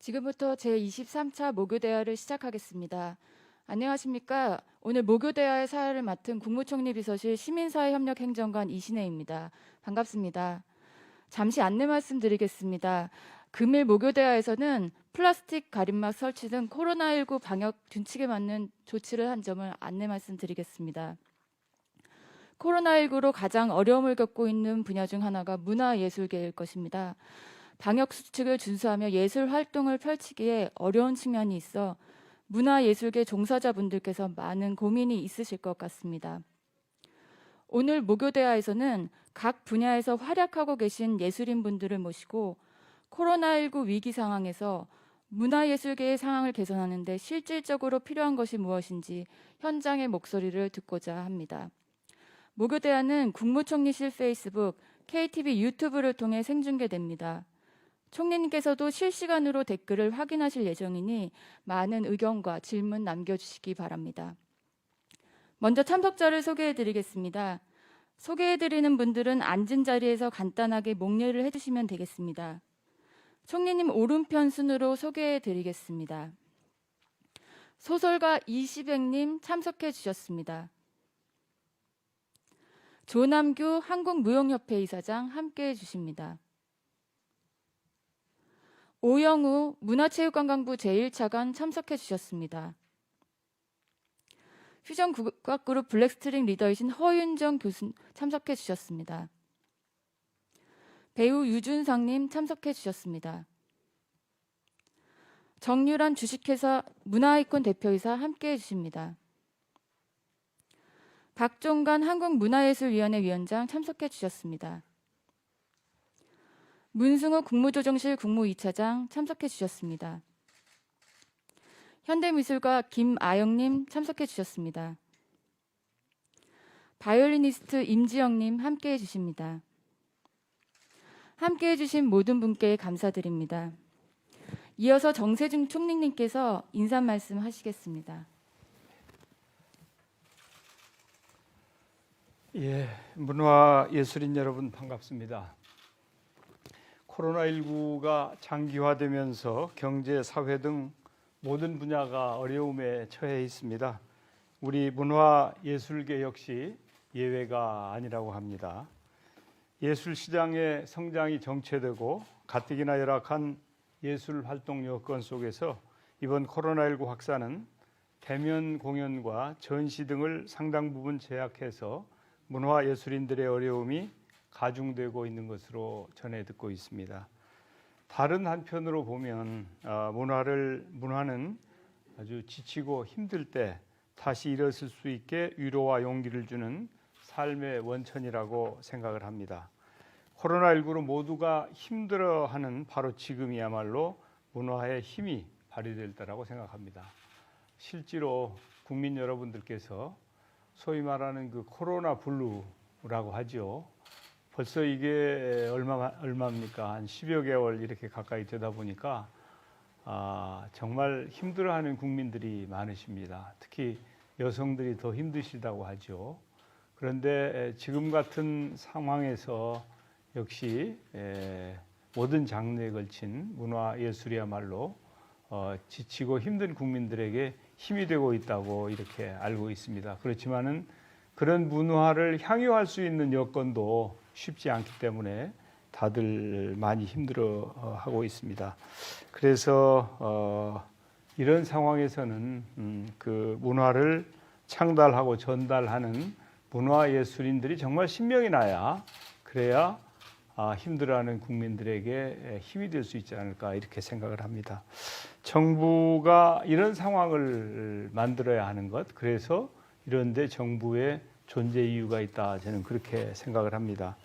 지금부터 제23차 모교대화를 시작하겠습니다. 안녕하십니까. 오늘 모교대화의 사회를 맡은 국무총리 비서실 시민사회협력행정관 이신혜입니다. 반갑습니다. 잠시 안내 말씀드리겠습니다. 금일 모교대화에서는 플라스틱 가림막 설치 등 코로나19 방역 준칙에 맞는 조치를 한 점을 안내 말씀드리겠습니다. 코로나19로 가장 어려움을 겪고 있는 분야 중 하나가 문화예술계일 것입니다. 방역 수칙을 준수하며 예술 활동을 펼치기에 어려운 측면이 있어 문화예술계 종사자분들께서 많은 고민이 있으실 것 같습니다. 오늘 모교대화에서는 각 분야에서 활약하고 계신 예술인분들을 모시고 코로나19 위기 상황에서 문화예술계의 상황을 개선하는 데 실질적으로 필요한 것이 무엇인지 현장의 목소리를 듣고자 합니다. 모교대화는 국무총리실 페이스북, KTV 유튜브를 통해 생중계됩니다. 총리님께서도 실시간으로 댓글을 확인하실 예정이니 많은 의견과 질문 남겨주시기 바랍니다. 먼저 참석자를 소개해드리겠습니다. 소개해드리는 분들은 앉은 자리에서 간단하게 목례를 해주시면 되겠습니다. 총리님 오른편 순으로 소개해드리겠습니다. 소설가 이시백님 참석해 주셨습니다. 조남규 한국무용협회 이사장 함께해 주십니다. 오영우 문화체육관광부 제1차관 참석해 주셨습니다. 퓨전 국악그룹 블랙스트링 리더이신 허윤정 교수 참석해 주셨습니다. 배우 유준상님 참석해 주셨습니다. 정유란 주식회사 문화아이콘 대표이사 함께해 주십니다. 박종관 한국문화예술위원회 위원장 참석해 주셨습니다. 문승호 국무조정실 국무 2차장 참석해 주셨습니다. 현대미술가 김아영님 참석해 주셨습니다. 바이올리니스트 임지영님 함께해 주십니다. 함께해 주신 모든 분께 감사드립니다. 이어서 정세중 총리님께서 인사 말씀 하시겠습니다. 예, 문화예술인 여러분 반갑습니다. 코로나19가 장기화되면서 경제, 사회 등 모든 분야가 어려움에 처해 있습니다. 우리 문화예술계 역시 예외가 아니라고 합니다. 예술시장의 성장이 정체되고 가뜩이나 열악한 예술활동 여건 속에서 이번 코로나19 확산은 대면 공연과 전시 등을 상당 부분 제약해서 문화예술인들의 어려움이 가중되고 있는 것으로 전해 듣고 있습니다. 다른 한편으로 보면 문화는 아주 지치고 힘들 때 다시 일어설 수 있게 위로와 용기를 주는 삶의 원천이라고 생각을 합니다. 코로나19로 모두가 힘들어하는 바로 지금이야말로 문화의 힘이 발휘될 때라고 생각합니다. 실제로 국민 여러분들께서 소위 말하는 그 코로나 블루라고 하죠. 벌써 이게 얼마입니까? 한 10여 개월 이렇게 가까이 되다 보니까 정말 힘들어하는 국민들이 많으십니다. 특히 여성들이 더 힘드시다고 하죠. 그런데 지금 같은 상황에서 역시 모든 장르에 걸친 문화예술이야말로 지치고 힘든 국민들에게 힘이 되고 있다고 이렇게 알고 있습니다. 그렇지만은 그런 문화를 향유할 수 있는 여건도 쉽지 않기 때문에 다들 많이 힘들어하고 있습니다. 그래서 이런 상황에서는 그 문화를 창달하고 전달하는 문화예술인들이 정말 신명이 나야 그래야 힘들어하는 국민들에게 힘이 될 수 있지 않을까 이렇게 생각을 합니다. 정부가 이런 상황을 만들어야 하는 것, 그래서 이런데 정부의 존재 이유가 있다, 저는 그렇게 생각을 합니다.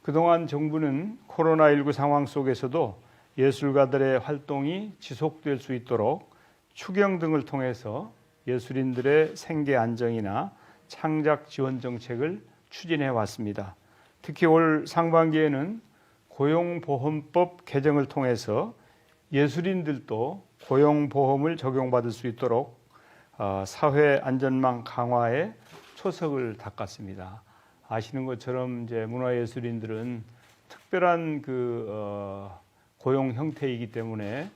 그동안 정부는 코로나19 상황 속에서도 예술가들의 활동이 지속될 수 있도록 추경 등을 통해서 예술인들의 생계 안정이나 창작 지원 정책을 추진해 왔습니다. 특히 올 상반기에는 고용보험법 개정을 통해서 예술인들도 고용보험을 적용받을 수 있도록 사회안전망 강화에 초석을 닦았습니다. 아시는 것처럼 이제 문화예술인들은 특별한 고용 형태이기 때문에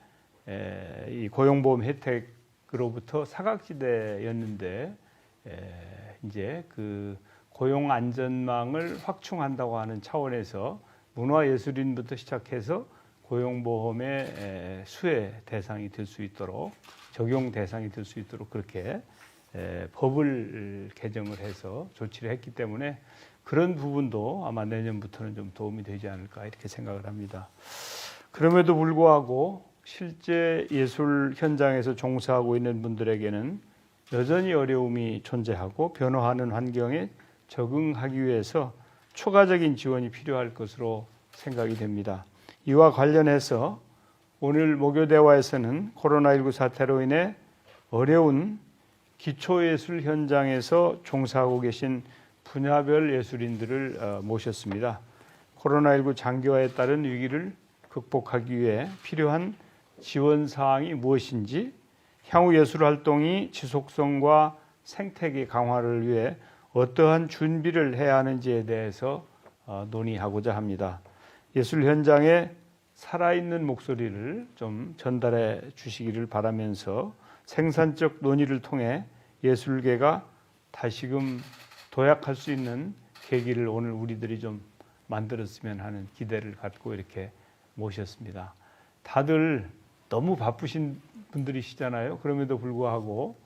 이 고용보험 혜택으로부터 사각지대였는데 이제 그 고용 안전망을 확충한다고 하는 차원에서 문화예술인부터 시작해서 고용보험의 수혜 대상이 될 수 있도록 적용 대상이 될 수 있도록 그렇게 법을 개정을 해서 조치를 했기 때문에 그런 부분도 아마 내년부터는 좀 도움이 되지 않을까 이렇게 생각을 합니다. 그럼에도 불구하고 실제 예술 현장에서 종사하고 있는 분들에게는 여전히 어려움이 존재하고 변화하는 환경에 적응하기 위해서 추가적인 지원이 필요할 것으로 생각이 됩니다. 이와 관련해서 오늘 목요대화에서는 코로나19 사태로 인해 어려운 기초예술 현장에서 종사하고 계신 분야별 예술인들을 모셨습니다. 코로나19 장기화에 따른 위기를 극복하기 위해 필요한 지원 사항이 무엇인지, 향후 예술 활동이 지속성과 생태계 강화를 위해 어떠한 준비를 해야 하는지에 대해서 논의하고자 합니다. 예술 현장에 살아있는 목소리를 좀 전달해 주시기를 바라면서 생산적 논의를 통해 예술계가 다시금 도약할 수 있는 계기를 오늘 우리들이 좀 만들었으면 하는 기대를 갖고 이렇게 모셨습니다. 다들 너무 바쁘신 분들이시잖아요. 그럼에도 불구하고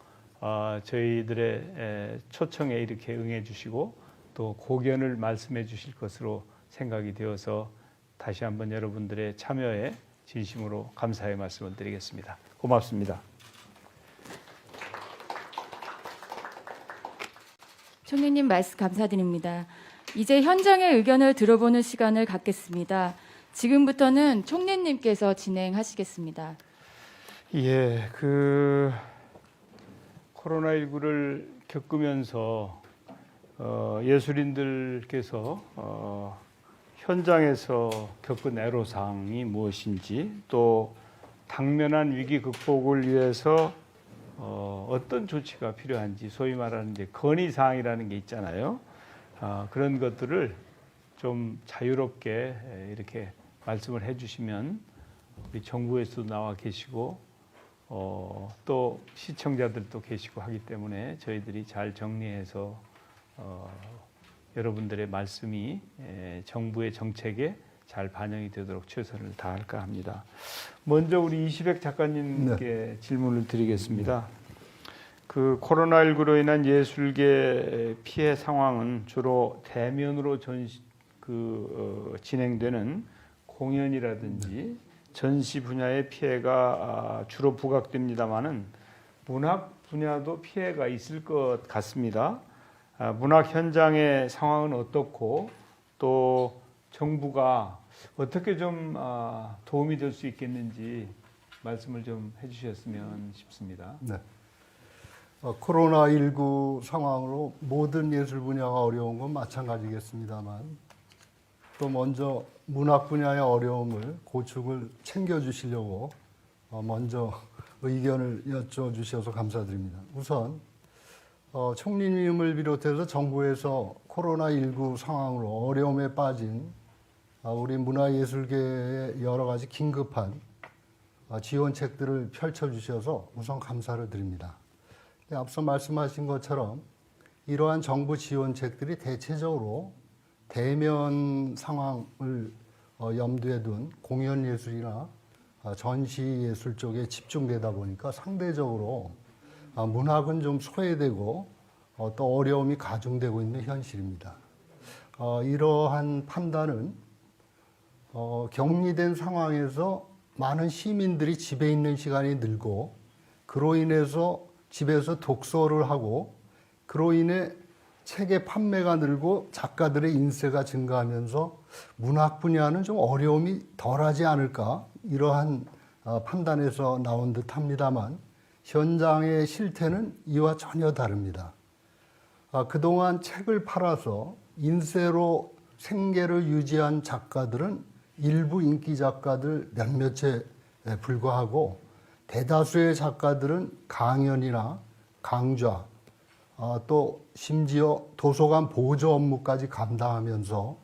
저희들의 초청에 이렇게 응해 주시고 또 고견을 말씀해 주실 것으로 생각이 되어서 다시 한번 여러분들의 참여에 진심으로 감사의 말씀을 드리겠습니다. 고맙습니다. 총리님 말씀 감사드립니다. 이제 현장의 의견을 들어보는 시간을 갖겠습니다. 지금부터는 총리님께서 진행하시겠습니다. 예, 코로나19를 겪으면서 예술인들께서 현장에서 겪은 애로사항이 무엇인지 또 당면한 위기 극복을 위해서 어떤 조치가 필요한지 소위 말하는 이제 건의사항이라는 게 있잖아요. 그런 것들을 좀 자유롭게 이렇게 말씀을 해주시면 우리 정부에서도 나와 계시고 또 시청자들도 계시고 하기 때문에 저희들이 잘 정리해서 여러분들의 말씀이 정부의 정책에 잘 반영이 되도록 최선을 다할까 합니다. 먼저 우리 이시백 작가님께 질문을 드리겠습니다. 그 코로나19로 인한 예술계 피해 상황은 주로 대면으로 진행되는 공연이라든지 전시 분야의 피해가 주로 부각됩니다마는 문학 분야도 피해가 있을 것 같습니다. 문학 현장의 상황은 어떻고 또 정부가 어떻게 좀 도움이 될 수 있겠는지 말씀을 좀 해주셨으면 싶습니다. 네. 코로나19 상황으로 모든 예술 분야가 어려운 건 마찬가지겠습니다만 또 먼저 문학 분야의 어려움을 고축을 챙겨주시려고 먼저 의견을 여쭤주셔서 감사드립니다. 우선 총리님을 비롯해서 정부에서 코로나19 상황으로 어려움에 빠진 우리 문화예술계의 여러 가지 긴급한 지원책들을 펼쳐주셔서 우선 감사를 드립니다. 앞서 말씀하신 것처럼 이러한 정부 지원책들이 대체적으로 대면 상황을 염두에 둔 공연예술이나 전시예술 쪽에 집중되다 보니까 상대적으로 문학은 좀 소외되고 또 어려움이 가중되고 있는 현실입니다. 이러한 판단은 격리된 상황에서 많은 시민들이 집에 있는 시간이 늘고 그로 인해서 집에서 독서를 하고 그로 인해 책의 판매가 늘고 작가들의 인세가 증가하면서 문학 분야는 좀 어려움이 덜하지 않을까 이러한 판단에서 나온 듯합니다만 현장의 실태는 이와 전혀 다릅니다. 그동안 책을 팔아서 인세로 생계를 유지한 작가들은 일부 인기 작가들 몇몇에 불과하고 대다수의 작가들은 강연이나 강좌 또 심지어 도서관 보조 업무까지 감당하면서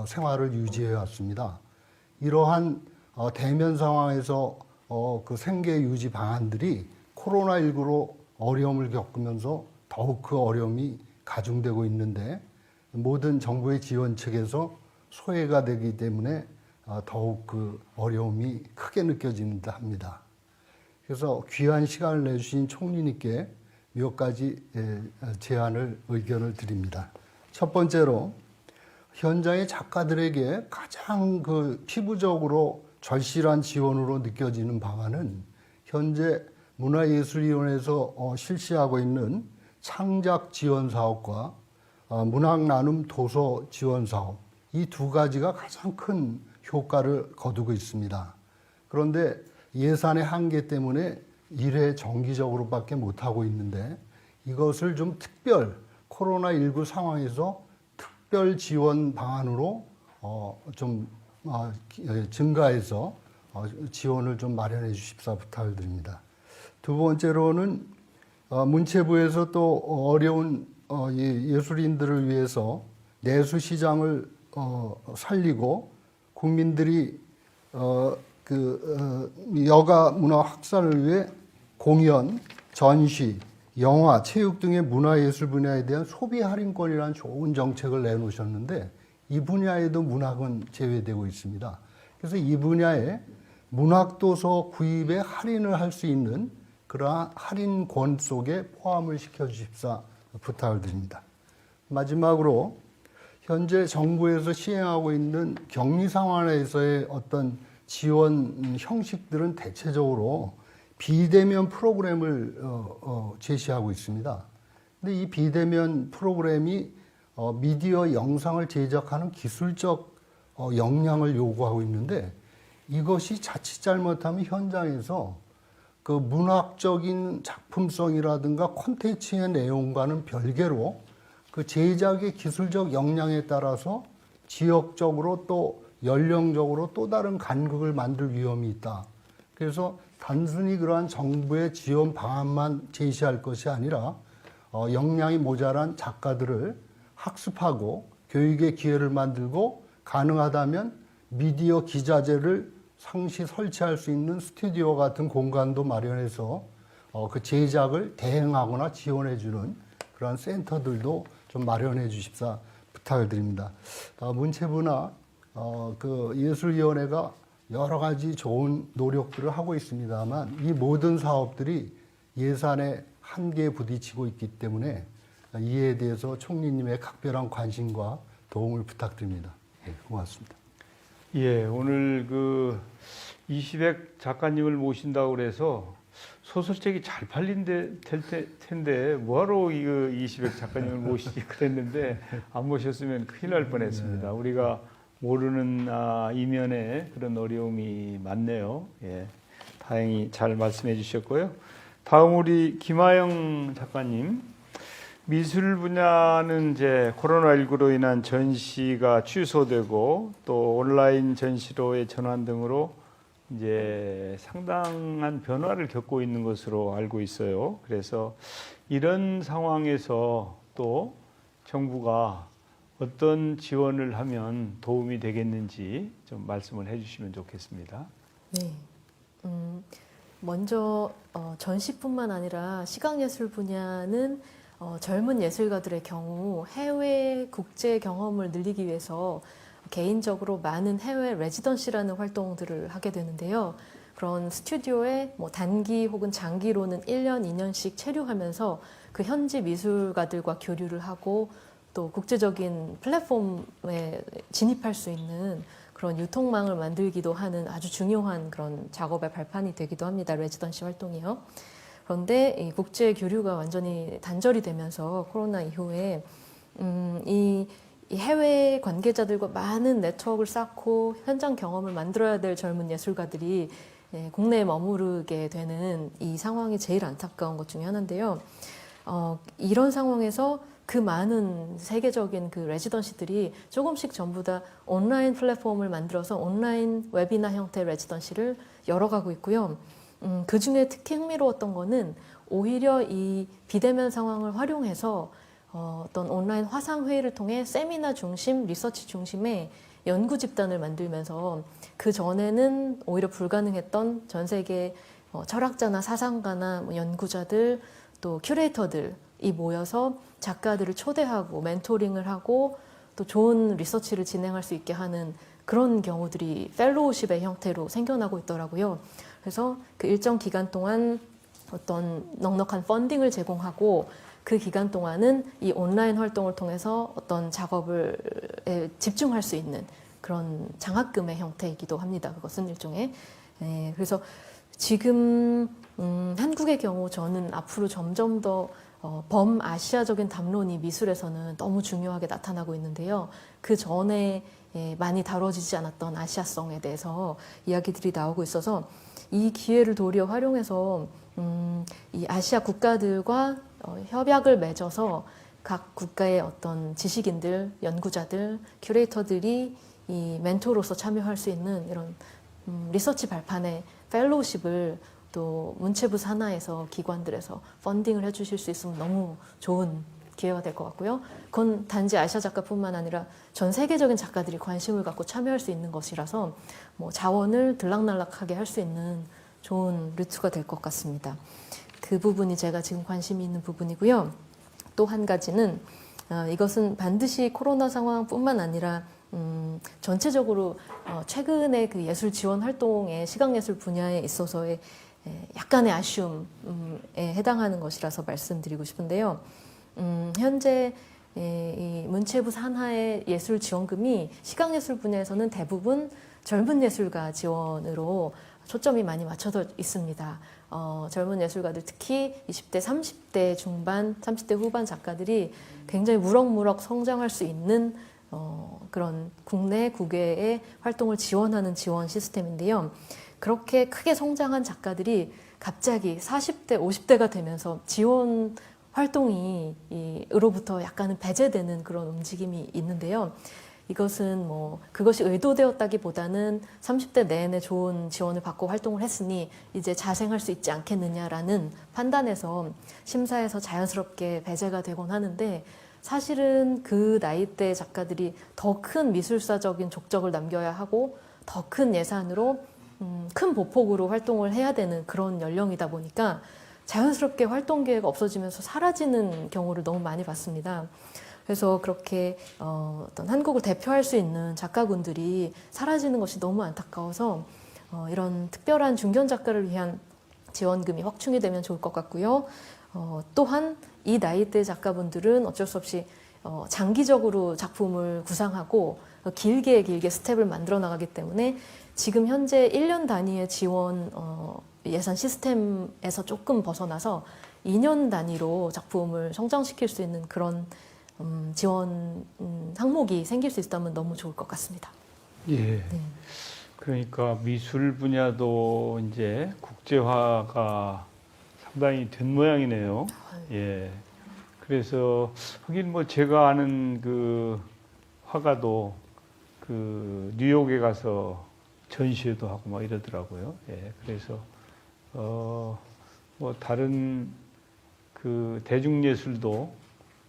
생활을 유지해 왔습니다. 이러한 대면 상황에서 그 생계 유지 방안들이 코로나19로 어려움을 겪으면서 더욱 그 어려움이 가중되고 있는데 모든 정부의 지원 측에서 소외가 되기 때문에 더욱 그 어려움이 크게 느껴진다 합니다. 그래서 귀한 시간을 내주신 총리님께 몇 가지 의견을 드립니다. 첫 번째로 현장의 작가들에게 가장 그 피부적으로 절실한 지원으로 느껴지는 방안은 현재 문화예술위원회에서 실시하고 있는 창작 지원 사업과 문학 나눔 도서 지원 사업, 이 두 가지가 가장 큰 효과를 거두고 있습니다. 그런데 예산의 한계 때문에 1회 정기적으로밖에 못하고 있는데 이것을 좀 코로나19 상황에서 특별 지원 방안으로 증가해서 지원을 좀 마련해 주십사 부탁을 드립니다. 두 번째로는 문체부에서 또 어려운 예술인들을 위해서 내수 시장을 살리고 국민들이 여가 문화 확산을 위해 공연, 전시, 영화, 체육 등의 문화예술 분야에 대한 소비 할인권이라는 좋은 정책을 내놓으셨는데 이 분야에도 문학은 제외되고 있습니다. 그래서 이 분야에 문학도서 구입에 할인을 할 수 있는 그러한 할인권 속에 포함을 시켜주십사 부탁을 드립니다. 마지막으로 현재 정부에서 시행하고 있는 격리 상황에서의 어떤 지원 형식들은 대체적으로 비대면 프로그램을 제시하고 있습니다. 근데 이 비대면 프로그램이 미디어 영상을 제작하는 기술적 역량을 요구하고 있는데 이것이 자칫 잘못하면 현장에서 그 문학적인 작품성이라든가 콘텐츠의 내용과는 별개로 그 제작의 기술적 역량에 따라서 지역적으로 또 연령적으로 또 다른 간극을 만들 위험이 있다. 그래서 단순히 그러한 정부의 지원 방안만 제시할 것이 아니라 역량이 모자란 작가들을 학습하고 교육의 기회를 만들고 가능하다면 미디어 기자재를 상시 설치할 수 있는 스튜디오 같은 공간도 마련해서 그 제작을 대행하거나 지원해주는 그러한 센터들도 좀 마련해 주십사 부탁을 드립니다. 문체부나 그 예술위원회가 여러 가지 좋은 노력들을 하고 있습니다만 이 모든 사업들이 예산의 한계에 부딪히고 있기 때문에 이에 대해서 총리님의 각별한 관심과 도움을 부탁드립니다. 네, 고맙습니다. 예, 오늘 그 이시백 작가님을 모신다고 그래서 소설책이 잘 팔린 텐데 뭐하러 이거 이시백 작가님을 모시지 그랬는데 안 모셨으면 큰일 날 뻔했습니다. 우리가 모르는 이면에 그런 어려움이 많네요. 예, 다행히 잘 말씀해 주셨고요. 다음 우리 김하영 작가님. 미술 분야는 이제 코로나19로 인한 전시가 취소되고 또 온라인 전시로의 전환 등으로 이제 상당한 변화를 겪고 있는 것으로 알고 있어요. 그래서 이런 상황에서 또 정부가 어떤 지원을 하면 도움이 되겠는지 좀 말씀을 해주시면 좋겠습니다. 네. 먼저 전시뿐만 아니라 시각예술 분야는 젊은 예술가들의 경우 해외 국제 경험을 늘리기 위해서 개인적으로 많은 해외 레지던시라는 활동들을 하게 되는데요. 그런 스튜디오에 뭐 단기 혹은 장기로는 1년, 2년씩 체류하면서 그 현지 미술가들과 교류를 하고 또 국제적인 플랫폼에 진입할 수 있는 그런 유통망을 만들기도 하는 아주 중요한 그런 작업의 발판이 되기도 합니다. 레지던시 활동이요. 그런데 이 국제 교류가 완전히 단절이 되면서 코로나 이후에 이 해외 관계자들과 많은 네트워크를 쌓고 현장 경험을 만들어야 될 젊은 예술가들이 국내에 머무르게 되는 이 상황이 제일 안타까운 것 중에 하나인데요. 이런 상황에서 그 많은 세계적인 그 레지던시들이 조금씩 전부 다 온라인 플랫폼을 만들어서 온라인 웨비나 형태의 레지던시를 열어가고 있고요. 그 중에 특히 흥미로웠던 거는 오히려 이 비대면 상황을 활용해서 어떤 온라인 화상 회의를 통해 세미나 중심, 리서치 중심의 연구 집단을 만들면서 그 전에는 오히려 불가능했던 전 세계 철학자나 사상가나 뭐 연구자들 또 큐레이터들이 모여서 작가들을 초대하고 멘토링을 하고 또 좋은 리서치를 진행할 수 있게 하는 그런 경우들이 펠로우십의 형태로 생겨나고 있더라고요. 그래서 그 일정 기간 동안 어떤 넉넉한 펀딩을 제공하고 그 기간 동안은 이 온라인 활동을 통해서 어떤 작업을 집중할 수 있는 그런 장학금의 형태이기도 합니다. 그것은 일종의. 그래서 지금 한국의 경우 저는 앞으로 점점 더 범아시아적인 담론이 미술에서는 너무 중요하게 나타나고 있는데요. 그 전에 많이 다뤄지지 않았던 아시아성에 대해서 이야기들이 나오고 있어서 이 기회를 도리어 활용해서 이 아시아 국가들과 협약을 맺어서 각 국가의 어떤 지식인들, 연구자들, 큐레이터들이 이 멘토로서 참여할 수 있는 이런 리서치 발판의 펠로우십을 또 문체부 산하에서 기관들에서 펀딩을 해주실 수 있으면 너무 좋은 기회가 될 것 같고요. 그건 단지 아시아 작가뿐만 아니라 전 세계적인 작가들이 관심을 갖고 참여할 수 있는 것이라서 뭐 자원을 들락날락하게 할 수 있는 좋은 루트가 될 것 같습니다. 그 부분이 제가 지금 관심이 있는 부분이고요. 또 한 가지는 이것은 반드시 코로나 상황뿐만 아니라 전체적으로 최근에 그 예술 지원 활동의 시각예술 분야에 있어서의 약간의 아쉬움에 해당하는 것이라서 말씀드리고 싶은데요. 현재 이 문체부 산하의 예술 지원금이 시각예술 분야에서는 대부분 젊은 예술가 지원으로 초점이 많이 맞춰져 있습니다. 젊은 예술가들 특히 20대, 30대 중반, 30대 후반 작가들이 굉장히 무럭무럭 성장할 수 있는 그런 국내 국외의 활동을 지원하는 지원 시스템인데요. 그렇게 크게 성장한 작가들이 갑자기 40대, 50대가 되면서 지원 활동이 으로부터 약간은 배제되는 그런 움직임이 있는데요. 이것은 뭐 그것이 의도되었다기보다는 30대 내내 좋은 지원을 받고 활동을 했으니 이제 자생할 수 있지 않겠느냐라는 판단에서 심사에서 자연스럽게 배제가 되곤 하는데 사실은 그 나이대 작가들이 더 큰 미술사적인 족적을 남겨야 하고 더 큰 예산으로 큰 보폭으로 활동을 해야 되는 그런 연령이다 보니까 자연스럽게 활동 기회가 없어지면서 사라지는 경우를 너무 많이 봤습니다. 그래서 그렇게 어떤 한국을 대표할 수 있는 작가군들이 사라지는 것이 너무 안타까워서 이런 특별한 중견 작가를 위한 지원금이 확충이 되면 좋을 것 같고요. 또한 이 나이대 작가분들은 어쩔 수 없이 장기적으로 작품을 구상하고 길게 스텝을 만들어 나가기 때문에 지금 현재 1년 단위의 지원 예산 시스템에서 조금 벗어나서 2년 단위로 작품을 성장시킬 수 있는 그런 지원 항목이 생길 수 있다면 너무 좋을 것 같습니다. 예. 네. 그러니까 미술 분야도 이제 국제화가 상당히 된 모양이네요. 예. 그래서 하긴 뭐 제가 아는 그 화가도 그 뉴욕에 가서 전시회도 하고 막 이러더라고요. 예. 그래서 뭐 다른 그 대중예술도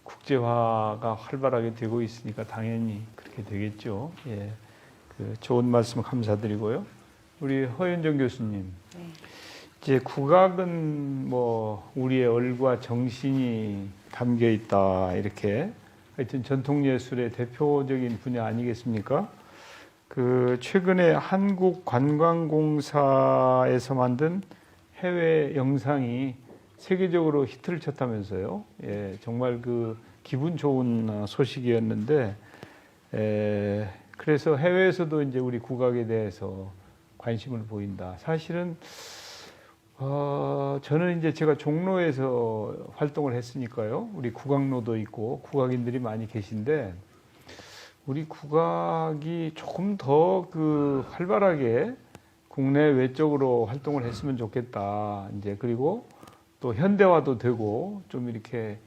국제화가 활발하게 되고 있으니까 당연히 그렇게 되겠죠. 예. 그 좋은 말씀 감사드리고요. 우리 허윤정 교수님. 네. 이제 국악은 뭐 우리의 얼과 정신이 담겨 있다 이렇게 하여튼 전통 예술의 대표적인 분야 아니겠습니까? 그 최근에 한국관광공사에서 만든 해외 영상이 세계적으로 히트를 쳤다면서요. 예, 정말 그 기분 좋은 소식이었는데, 그래서 해외에서도 이제 우리 국악에 대해서 관심을 보인다. 사실은 저는 이제 제가 종로에서 활동을 했으니까요. 우리 국악로도 있고 국악인들이 많이 계신데 우리 국악이 조금 더 그 활발하게 국내 외적으로 활동을 했으면 좋겠다. 이제 그리고 또 현대화도 되고 좀 이렇게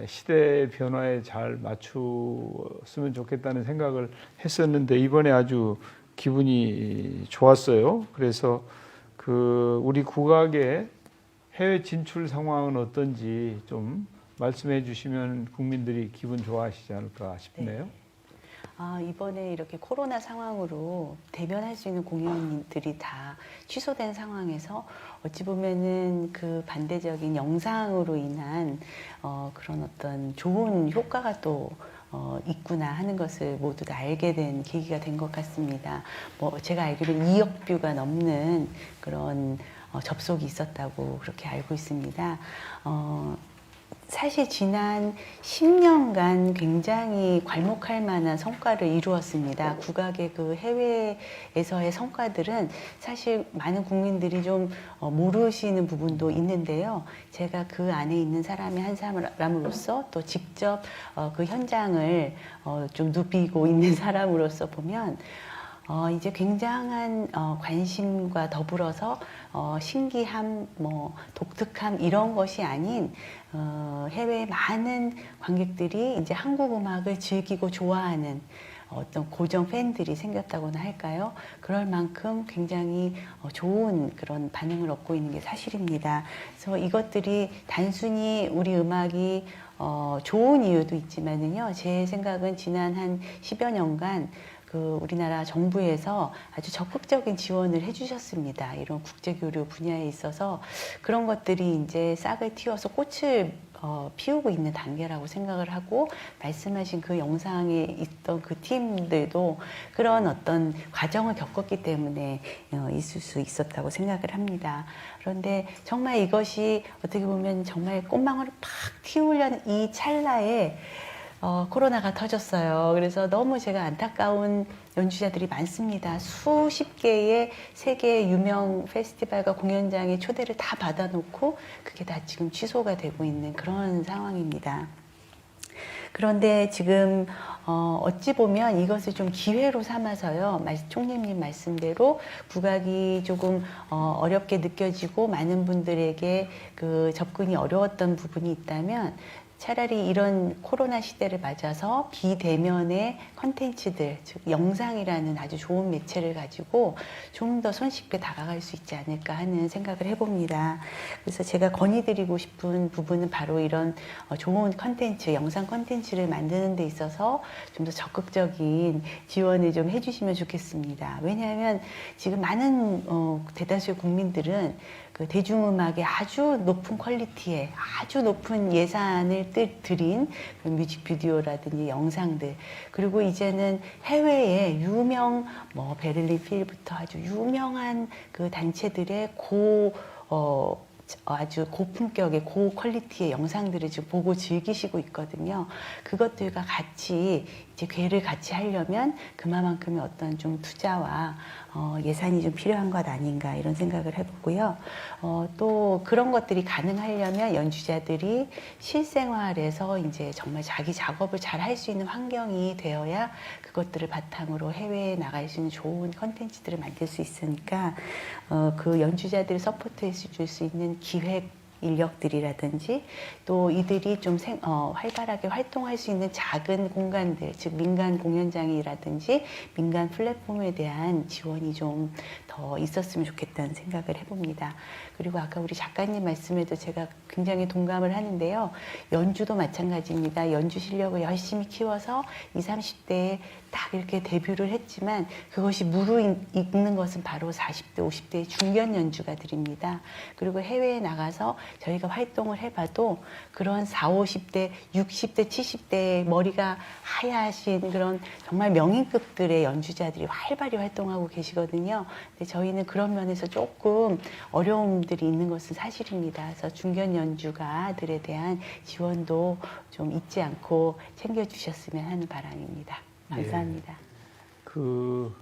시대의 변화에 잘 맞추었으면 좋겠다는 생각을 했었는데 이번에 아주 기분이 좋았어요. 그래서 그 우리 국악의 해외 진출 상황은 어떤지 좀 말씀해 주시면 국민들이 기분 좋아하시지 않을까 싶네요. 이번에 이렇게 코로나 상황으로 대면할 수 있는 공연들이 다 취소된 상황에서 어찌 보면은 그 반대적인 영상으로 인한 그런 어떤 좋은 효과가 또 있구나 하는 것을 모두 다 알게 된 계기가 된 것 같습니다. 뭐 제가 알기로는 2억 뷰가 넘는 그런 접속이 있었다고 그렇게 알고 있습니다. 사실 지난 10년간 굉장히 괄목할 만한 성과를 이루었습니다. 국악의 그 해외에서의 성과들은 사실 많은 국민들이 좀 모르시는 부분도 있는데요. 제가 그 안에 있는 사람의 한 사람으로서 또 직접 그 현장을 좀 누비고 있는 사람으로서 보면 이제 굉장한 관심과 더불어서 신기함, 뭐 독특함 이런 것이 아닌 해외 많은 관객들이 이제 한국 음악을 즐기고 좋아하는 어떤 고정 팬들이 생겼다고나 할까요? 그럴 만큼 굉장히 좋은 그런 반응을 얻고 있는 게 사실입니다. 그래서 이것들이 단순히 우리 음악이 좋은 이유도 있지만은요, 제 생각은 지난 한 10여 년간 그 우리나라 정부에서 아주 적극적인 지원을 해주셨습니다. 이런 국제교류 분야에 있어서 그런 것들이 이제 싹을 틔워서 꽃을 피우고 있는 단계라고 생각을 하고, 말씀하신 그 영상에 있던 그 팀들도 그런 어떤 과정을 겪었기 때문에 있을 수 있었다고 생각을 합니다. 그런데 정말 이것이 어떻게 보면 정말 꽃망울을 팍 틔우려는 이 찰나에 코로나가 터졌어요. 그래서 너무 제가 안타까운 연주자들이 많습니다. 수십 개의 세계 유명 페스티벌과 공연장의 초대를 다 받아놓고 그게 다 지금 취소가 되고 있는 그런 상황입니다. 그런데 지금 어찌 보면 이것을 좀 기회로 삼아서요, 총리님 말씀대로 국악이 조금 어렵게 느껴지고 많은 분들에게 그 접근이 어려웠던 부분이 있다면, 차라리 이런 코로나 시대를 맞아서 비대면의 컨텐츠들, 즉 영상이라는 아주 좋은 매체를 가지고 좀 더 손쉽게 다가갈 수 있지 않을까 하는 생각을 해봅니다. 그래서 제가 건의드리고 싶은 부분은 바로 이런 좋은 컨텐츠, 영상 컨텐츠를 만드는 데 있어서 좀 더 적극적인 지원을 좀 해주시면 좋겠습니다. 왜냐하면 지금 많은 대다수의 국민들은 그 대중음악의 아주 높은 퀄리티에 아주 높은 예산을 들인 뮤직비디오라든지 영상들, 그리고 이제는 해외의 유명 뭐 베를린 필부터 아주 유명한 그 단체들의 아주 고품격의 고퀄리티의 영상들을 지금 보고 즐기시고 있거든요. 그것들과 같이 이제 궤를 같이 하려면 그만큼의 어떤 좀 투자와 예산이 좀 필요한 것 아닌가 이런 생각을 해보고요. 또 그런 것들이 가능하려면 연주자들이 실생활에서 이제 정말 자기 작업을 잘 할 수 있는 환경이 되어야 그것들을 바탕으로 해외에 나갈 수 있는 좋은 컨텐츠들을 만들 수 있으니까 그 연주자들을 서포트해 줄 수 있는 기획 인력들이라든지 또 이들이 좀 활발하게 활동할 수 있는 작은 공간들, 즉 민간 공연장이라든지 민간 플랫폼에 대한 지원이 좀 더 있었으면 좋겠다는 생각을 해봅니다. 그리고 아까 우리 작가님 말씀에도 제가 굉장히 동감을 하는데요. 연주도 마찬가지입니다. 연주 실력을 열심히 키워서 20, 30대에 딱 이렇게 데뷔를 했지만 그것이 무르익는 것은 바로 40대, 50대의 중견 연주가들입니다. 그리고 해외에 나가서 저희가 활동을 해봐도 그런 40, 50대, 60대, 70대의 머리가 하얗신 그런 정말 명인급들의 연주자들이 활발히 활동하고 계시거든요. 근데 저희는 그런 면에서 조금 어려움들이 있는 것은 사실입니다. 그래서 중견 연주가들에 대한 지원도 좀 잊지 않고 챙겨주셨으면 하는 바람입니다. 감사합니다. 예. 그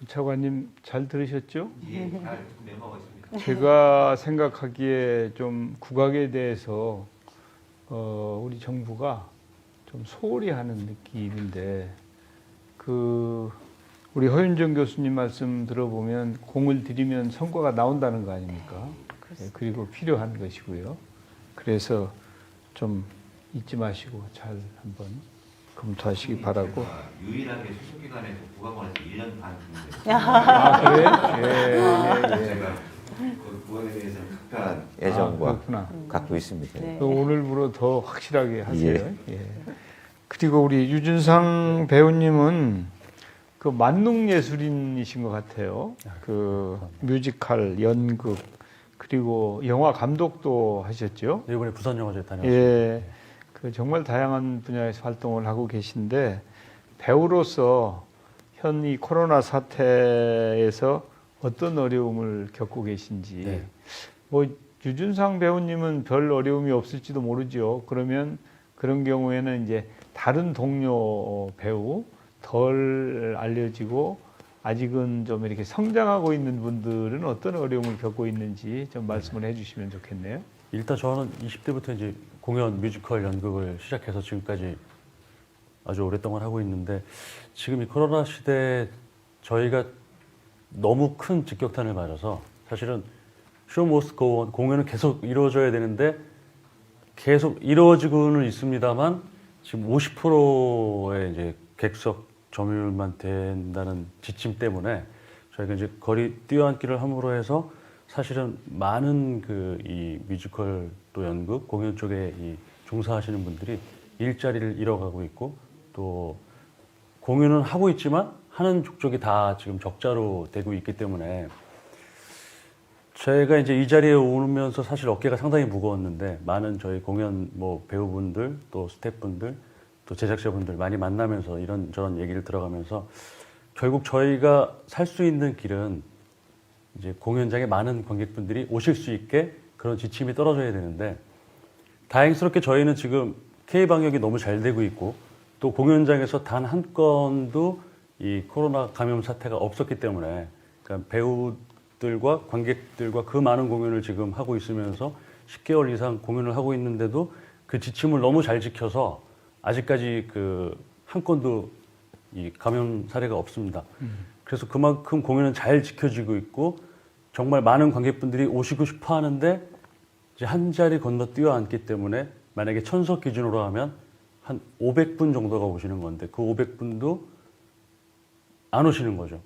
차관님 잘 들으셨죠? 예, 잘 메모하고 있습니다. 제가 생각하기에 좀 국악에 대해서 우리 정부가 좀 소홀히 하는 느낌인데, 그 우리 허윤정 교수님 말씀 들어보면 공을 들이면 성과가 나온다는 거 아닙니까? 예, 그리고 필요한 것이고요. 그래서 좀 잊지 마시고 잘 한번 검토하시기 바라고. 유일하게 수습기관에서 국악원에서 1년 반 근무했어요. 아, 그래? 예. 제가 그 국악에 대해서 특별한 아, 애정과 그렇구나. 갖고 있습니다. 네. 오늘부로 더 확실하게 하세요. 예. 그리고 우리 유준상 배우님은 그 만능 예술인이신 것 같아요. 그 뮤지컬, 연극, 그리고 영화 감독도 하셨죠. 이번에 부산영화제 다녀왔습니다. 예, 그 정말 다양한 분야에서 활동을 하고 계신데 배우로서 현 이 코로나 사태에서 어떤 어려움을 겪고 계신지. 네. 뭐 유준상 배우님은 별 어려움이 없을지도 모르죠. 그러면 그런 경우에는 이제 다른 동료 배우 덜 알려지고 아직은 좀 이렇게 성장하고 있는 분들은 어떤 어려움을 겪고 있는지 좀 말씀을 해주시면 좋겠네요. 일단 저는 20대부터 이제 공연, 뮤지컬, 연극을 시작해서 지금까지 아주 오랫동안 하고 있는데 지금 이 코로나 시대에 저희가 너무 큰 직격탄을 맞아서 사실은 쇼 머스트 고 온, 공연은 계속 이루어져야 되는데 계속 이루어지고는 있습니다만 지금 50%의 이제 객석 점유율만 된다는 지침 때문에 저희가 이제 거리 뛰어앉기를 함으로 해서 사실은 많은 그 이 뮤지컬 또 연극 공연 쪽에 이 종사하시는 분들이 일자리를 잃어가고 있고 또 공연은 하고 있지만 하는 족족이 다 지금 적자로 되고 있기 때문에 제가 이제 이 자리에 오면서 사실 어깨가 상당히 무거웠는데 많은 저희 공연 뭐 배우분들 또 스태프분들 또 제작자분들 많이 만나면서 이런저런 얘기를 들어가면서 결국 저희가 살 수 있는 길은 이제 공연장에 많은 관객분들이 오실 수 있게 그런 지침이 떨어져야 되는데 다행스럽게 저희는 지금 K방역이 너무 잘 되고 있고 또 공연장에서 단 한 건도 이 코로나 감염 사태가 없었기 때문에 그러니까 배우들과 관객들과 그 많은 공연을 지금 하고 있으면서 10개월 이상 공연을 하고 있는데도 그 지침을 너무 잘 지켜서 아직까지 그 한 건도 이 감염 사례가 없습니다. 그래서 그만큼 공연은 잘 지켜지고 있고 정말 많은 관객분들이 오시고 싶어 하는데 이제 한 자리 건너 뛰어앉기 때문에 만약에 천석 기준으로 하면 한 500분 정도가 오시는 건데 그 500분도 안 오시는 거죠.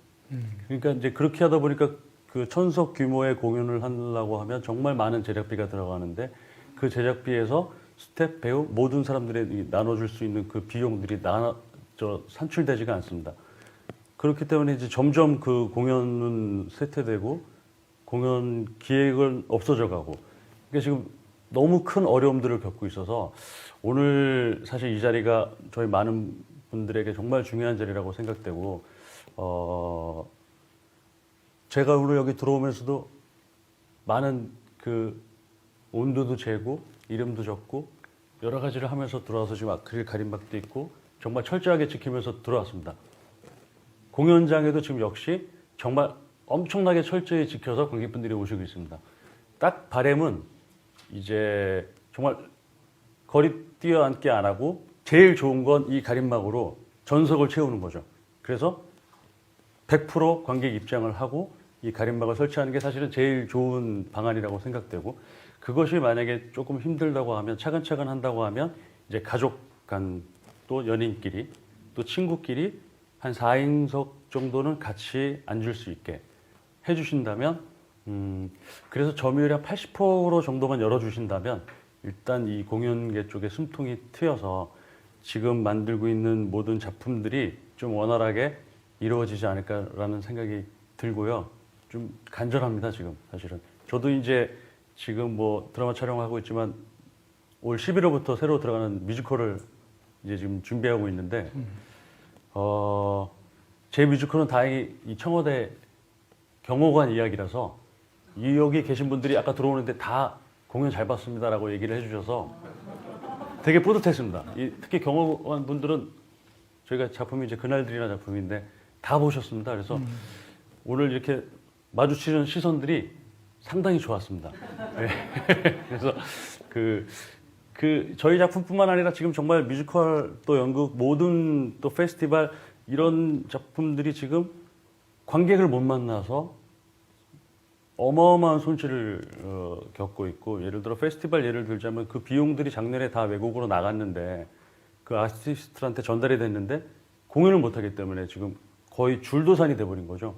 그러니까 이제 그렇게 하다 보니까 그 천석 규모의 공연을 하려고 하면 정말 많은 제작비가 들어가는데 그 제작비에서 스텝, 배우 모든 사람들이 나눠줄 수 있는 그 비용들이 산출되지가 않습니다. 그렇기 때문에 이제 점점 그 공연은 쇠퇴되고 공연 기획은 없어져 가고 그러니까 지금 너무 큰 어려움들을 겪고 있어서 오늘 사실 이 자리가 저희 많은 분들에게 정말 중요한 자리라고 생각되고 제가 오늘 여기 들어오면서도 많은 그 온도도 재고 이름도 적고 여러 가지를 하면서 들어와서 지금 아크릴 가림막도 있고 정말 철저하게 지키면서 들어왔습니다. 공연장에도 지금 역시 정말 엄청나게 철저히 지켜서 관객분들이 오시고 있습니다. 딱 바람은 이제 정말 거리 뛰어앉기 안 하고 제일 좋은 건 이 가림막으로 전석을 채우는 거죠. 그래서 100% 관객 입장을 하고 이 가림막을 설치하는 게 사실은 제일 좋은 방안이라고 생각되고 그것이 만약에 조금 힘들다고 하면 차근차근 한다고 하면 이제 가족 간 또 연인끼리 또 친구끼리 한 4인석 정도는 같이 앉을 수 있게 해주신다면 그래서 점유율이 한 80% 정도만 열어주신다면 일단 이 공연계 쪽에 숨통이 트여서 지금 만들고 있는 모든 작품들이 좀 원활하게 이루어지지 않을까라는 생각이 들고요. 좀 간절합니다, 지금 사실은. 저도 이제 지금 뭐 드라마 촬영하고 있지만 올 11월부터 새로 들어가는 뮤지컬을 이제 지금 준비하고 있는데 제 뮤지컬은 다행히 이 청와대 경호관 이야기라서 여기 계신 분들이 아까 들어오는데 다 공연 잘 봤습니다라고 얘기를 해주셔서 되게 뿌듯했습니다. 특히 경호관 분들은 저희가 작품이 이제 그날들이나 작품인데 다 보셨습니다. 그래서 오늘 이렇게 마주치는 시선들이 상당히 좋았습니다. 네. 그래서 저희 작품뿐만 아니라 지금 정말 뮤지컬 또 연극 모든 또 페스티벌 이런 작품들이 지금 관객을 못 만나서 어마어마한 손실을 겪고 있고 예를 들어 페스티벌 예를 들자면 그 비용들이 작년에 다 외국으로 나갔는데 그 아티스트한테 전달이 됐는데 공연을 못하기 때문에 지금 거의 줄도산이 돼버린 거죠.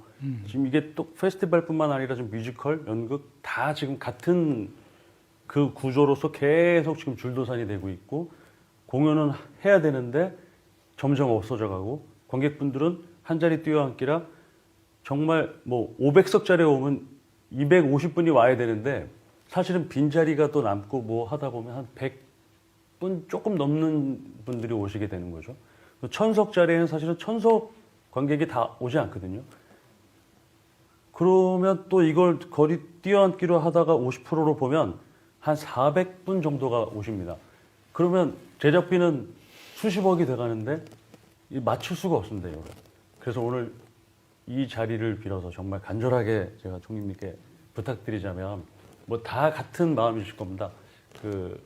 지금 이게 또 페스티벌뿐만 아니라 지금 뮤지컬, 연극 다 지금 같은 그 구조로서 계속 지금 줄도산이 되고 있고 공연은 해야 되는데 점점 없어져 가고 관객분들은 한 자리 뛰어앉기라 정말 뭐 500석짜리 오면 250분이 와야 되는데 사실은 빈자리가 또 남고 뭐 하다 보면 한 100분 조금 넘는 분들이 오시게 되는 거죠. 1000석짜리에는 사실은 1000석 관객이 다 오지 않거든요. 그러면 또 이걸 거리 뛰어앉기로 하다가 50%로 보면 한 400분 정도가 오십니다. 그러면 제작비는 수십억이 돼가는데 맞출 수가 없습니다. 이거를. 그래서 오늘 이 자리를 빌어서 정말 간절하게 제가 총리님께 부탁드리자면 뭐 다 같은 마음이실 겁니다. 그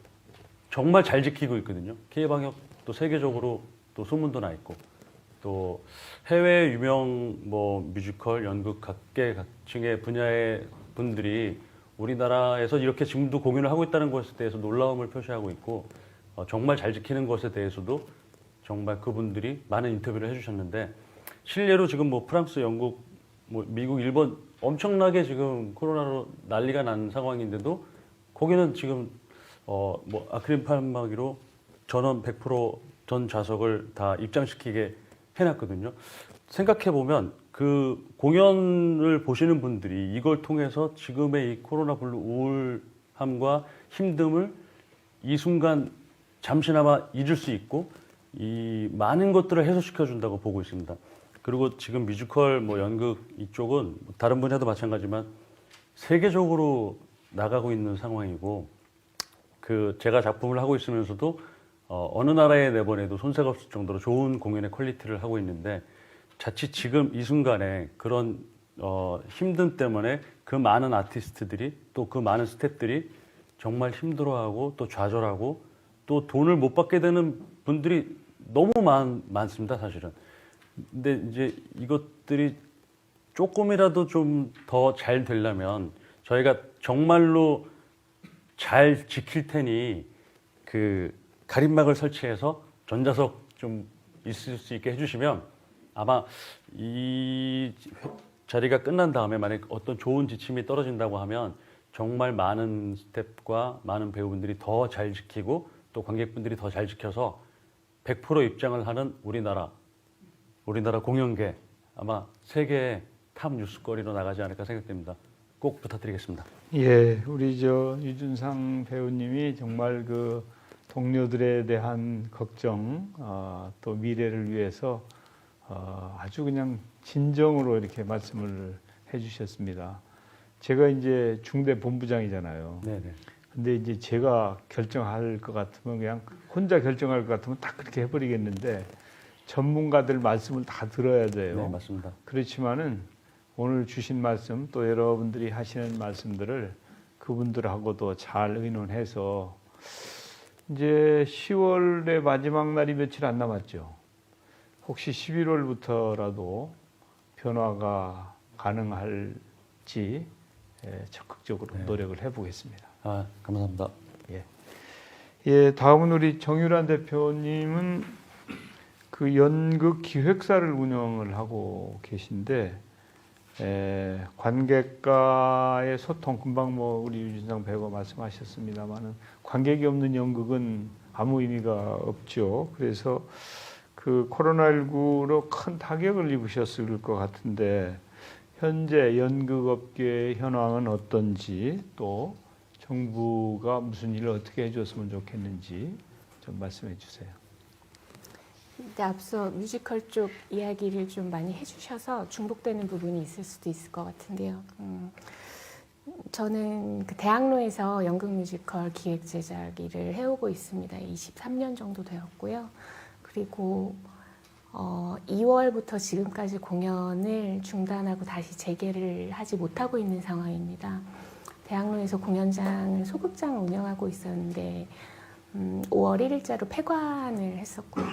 정말 잘 지키고 있거든요. K방역 또 세계적으로 또 소문도 나 있고 또 해외 유명 뭐 뮤지컬, 연극 각계각층의 분야의 분들이 우리나라에서 이렇게 지금도 공연을 하고 있다는 것에 대해서 놀라움을 표시하고 있고 정말 잘 지키는 것에 대해서도 정말 그분들이 많은 인터뷰를 해주셨는데 실례로 지금 뭐 프랑스, 영국, 뭐 미국, 일본 엄청나게 지금 코로나로 난리가 난 상황인데도 거기는 지금 뭐 아크릴 판막이로 전원 100% 좌석을 다 입장시키게 해놨거든요. 생각해 보면 그 공연을 보시는 분들이 이걸 통해서 지금의 이 코로나 블루 우울함과 힘듦을 이 순간 잠시나마 잊을 수 있고 이 많은 것들을 해소시켜 준다고 보고 있습니다. 그리고 지금 뮤지컬, 뭐 연극 이쪽은 다른 분야도 마찬가지지만 세계적으로 나가고 있는 상황이고 그 제가 작품을 하고 있으면서도 어느 나라에 내보내도 손색 없을 정도로 좋은 공연의 퀄리티를 하고 있는데 자칫 지금 이 순간에 그런 힘듦 때문에 그 많은 아티스트들이 또 그 많은 스태프들이 정말 힘들어하고 또 좌절하고 또 돈을 못 받게 되는 분들이 너무 많습니다, 사실은. 근데 이제 이것들이 조금이라도 좀 더 잘 되려면 저희가 정말로 잘 지킬 테니 그 가림막을 설치해서 전자석 좀 있을 수 있게 해주시면 아마 이 자리가 끝난 다음에 만약 어떤 좋은 지침이 떨어진다고 하면 정말 많은 스태프과 많은 배우분들이 더 잘 지키고 또 관객분들이 더 잘 지켜서 100% 입장을 하는 우리나라 공연계 아마 세계의 탑 뉴스거리로 나가지 않을까 생각됩니다. 꼭 부탁드리겠습니다. 예, 우리 저 유준상 배우님이 정말 그 동료들에 대한 걱정, 또 미래를 위해서 아주 그냥 진정으로 이렇게 말씀을 해주셨습니다. 제가 이제 중대 본부장이잖아요. 네네. 근데 이제 제가 결정할 것 같으면 그냥 혼자 결정할 것 같으면 딱 그렇게 해버리겠는데 전문가들 말씀을 다 들어야 돼요. 네, 맞습니다. 그렇지만은 오늘 주신 말씀 또 여러분들이 하시는 말씀들을 그분들하고도 잘 의논해서 이제 10월의 마지막 날이 며칠 안 남았죠. 혹시 11월부터라도 변화가 가능할지 적극적으로 네. 노력을 해보겠습니다. 아, 감사합니다. 예, 다음은 우리 정유란 대표님은 그 연극 기획사를 운영을 하고 계신데 관객과의 소통, 금방 뭐 우리 유진상 배우가 말씀하셨습니다만은 관객이 없는 연극은 아무 의미가 없죠. 그래서 그 코로나19로 큰 타격을 입으셨을 것 같은데 현재 연극업계의 현황은 어떤지 또 정부가 무슨 일을 어떻게 해줬으면 좋겠는지 좀 말씀해 주세요. 근데 앞서 뮤지컬 쪽 이야기를 좀 많이 해주셔서 중복되는 부분이 있을 수도 있을 것 같은데요. 저는 그 대학로에서 연극 뮤지컬 기획 제작 일을 해오고 있습니다. 23년 정도 되었고요. 그리고 2월부터 지금까지 공연을 중단하고 다시 재개를 하지 못하고 있는 상황입니다. 대학로에서 공연장을 소극장을 운영하고 있었는데 5월 1일자로 폐관을 했었고요.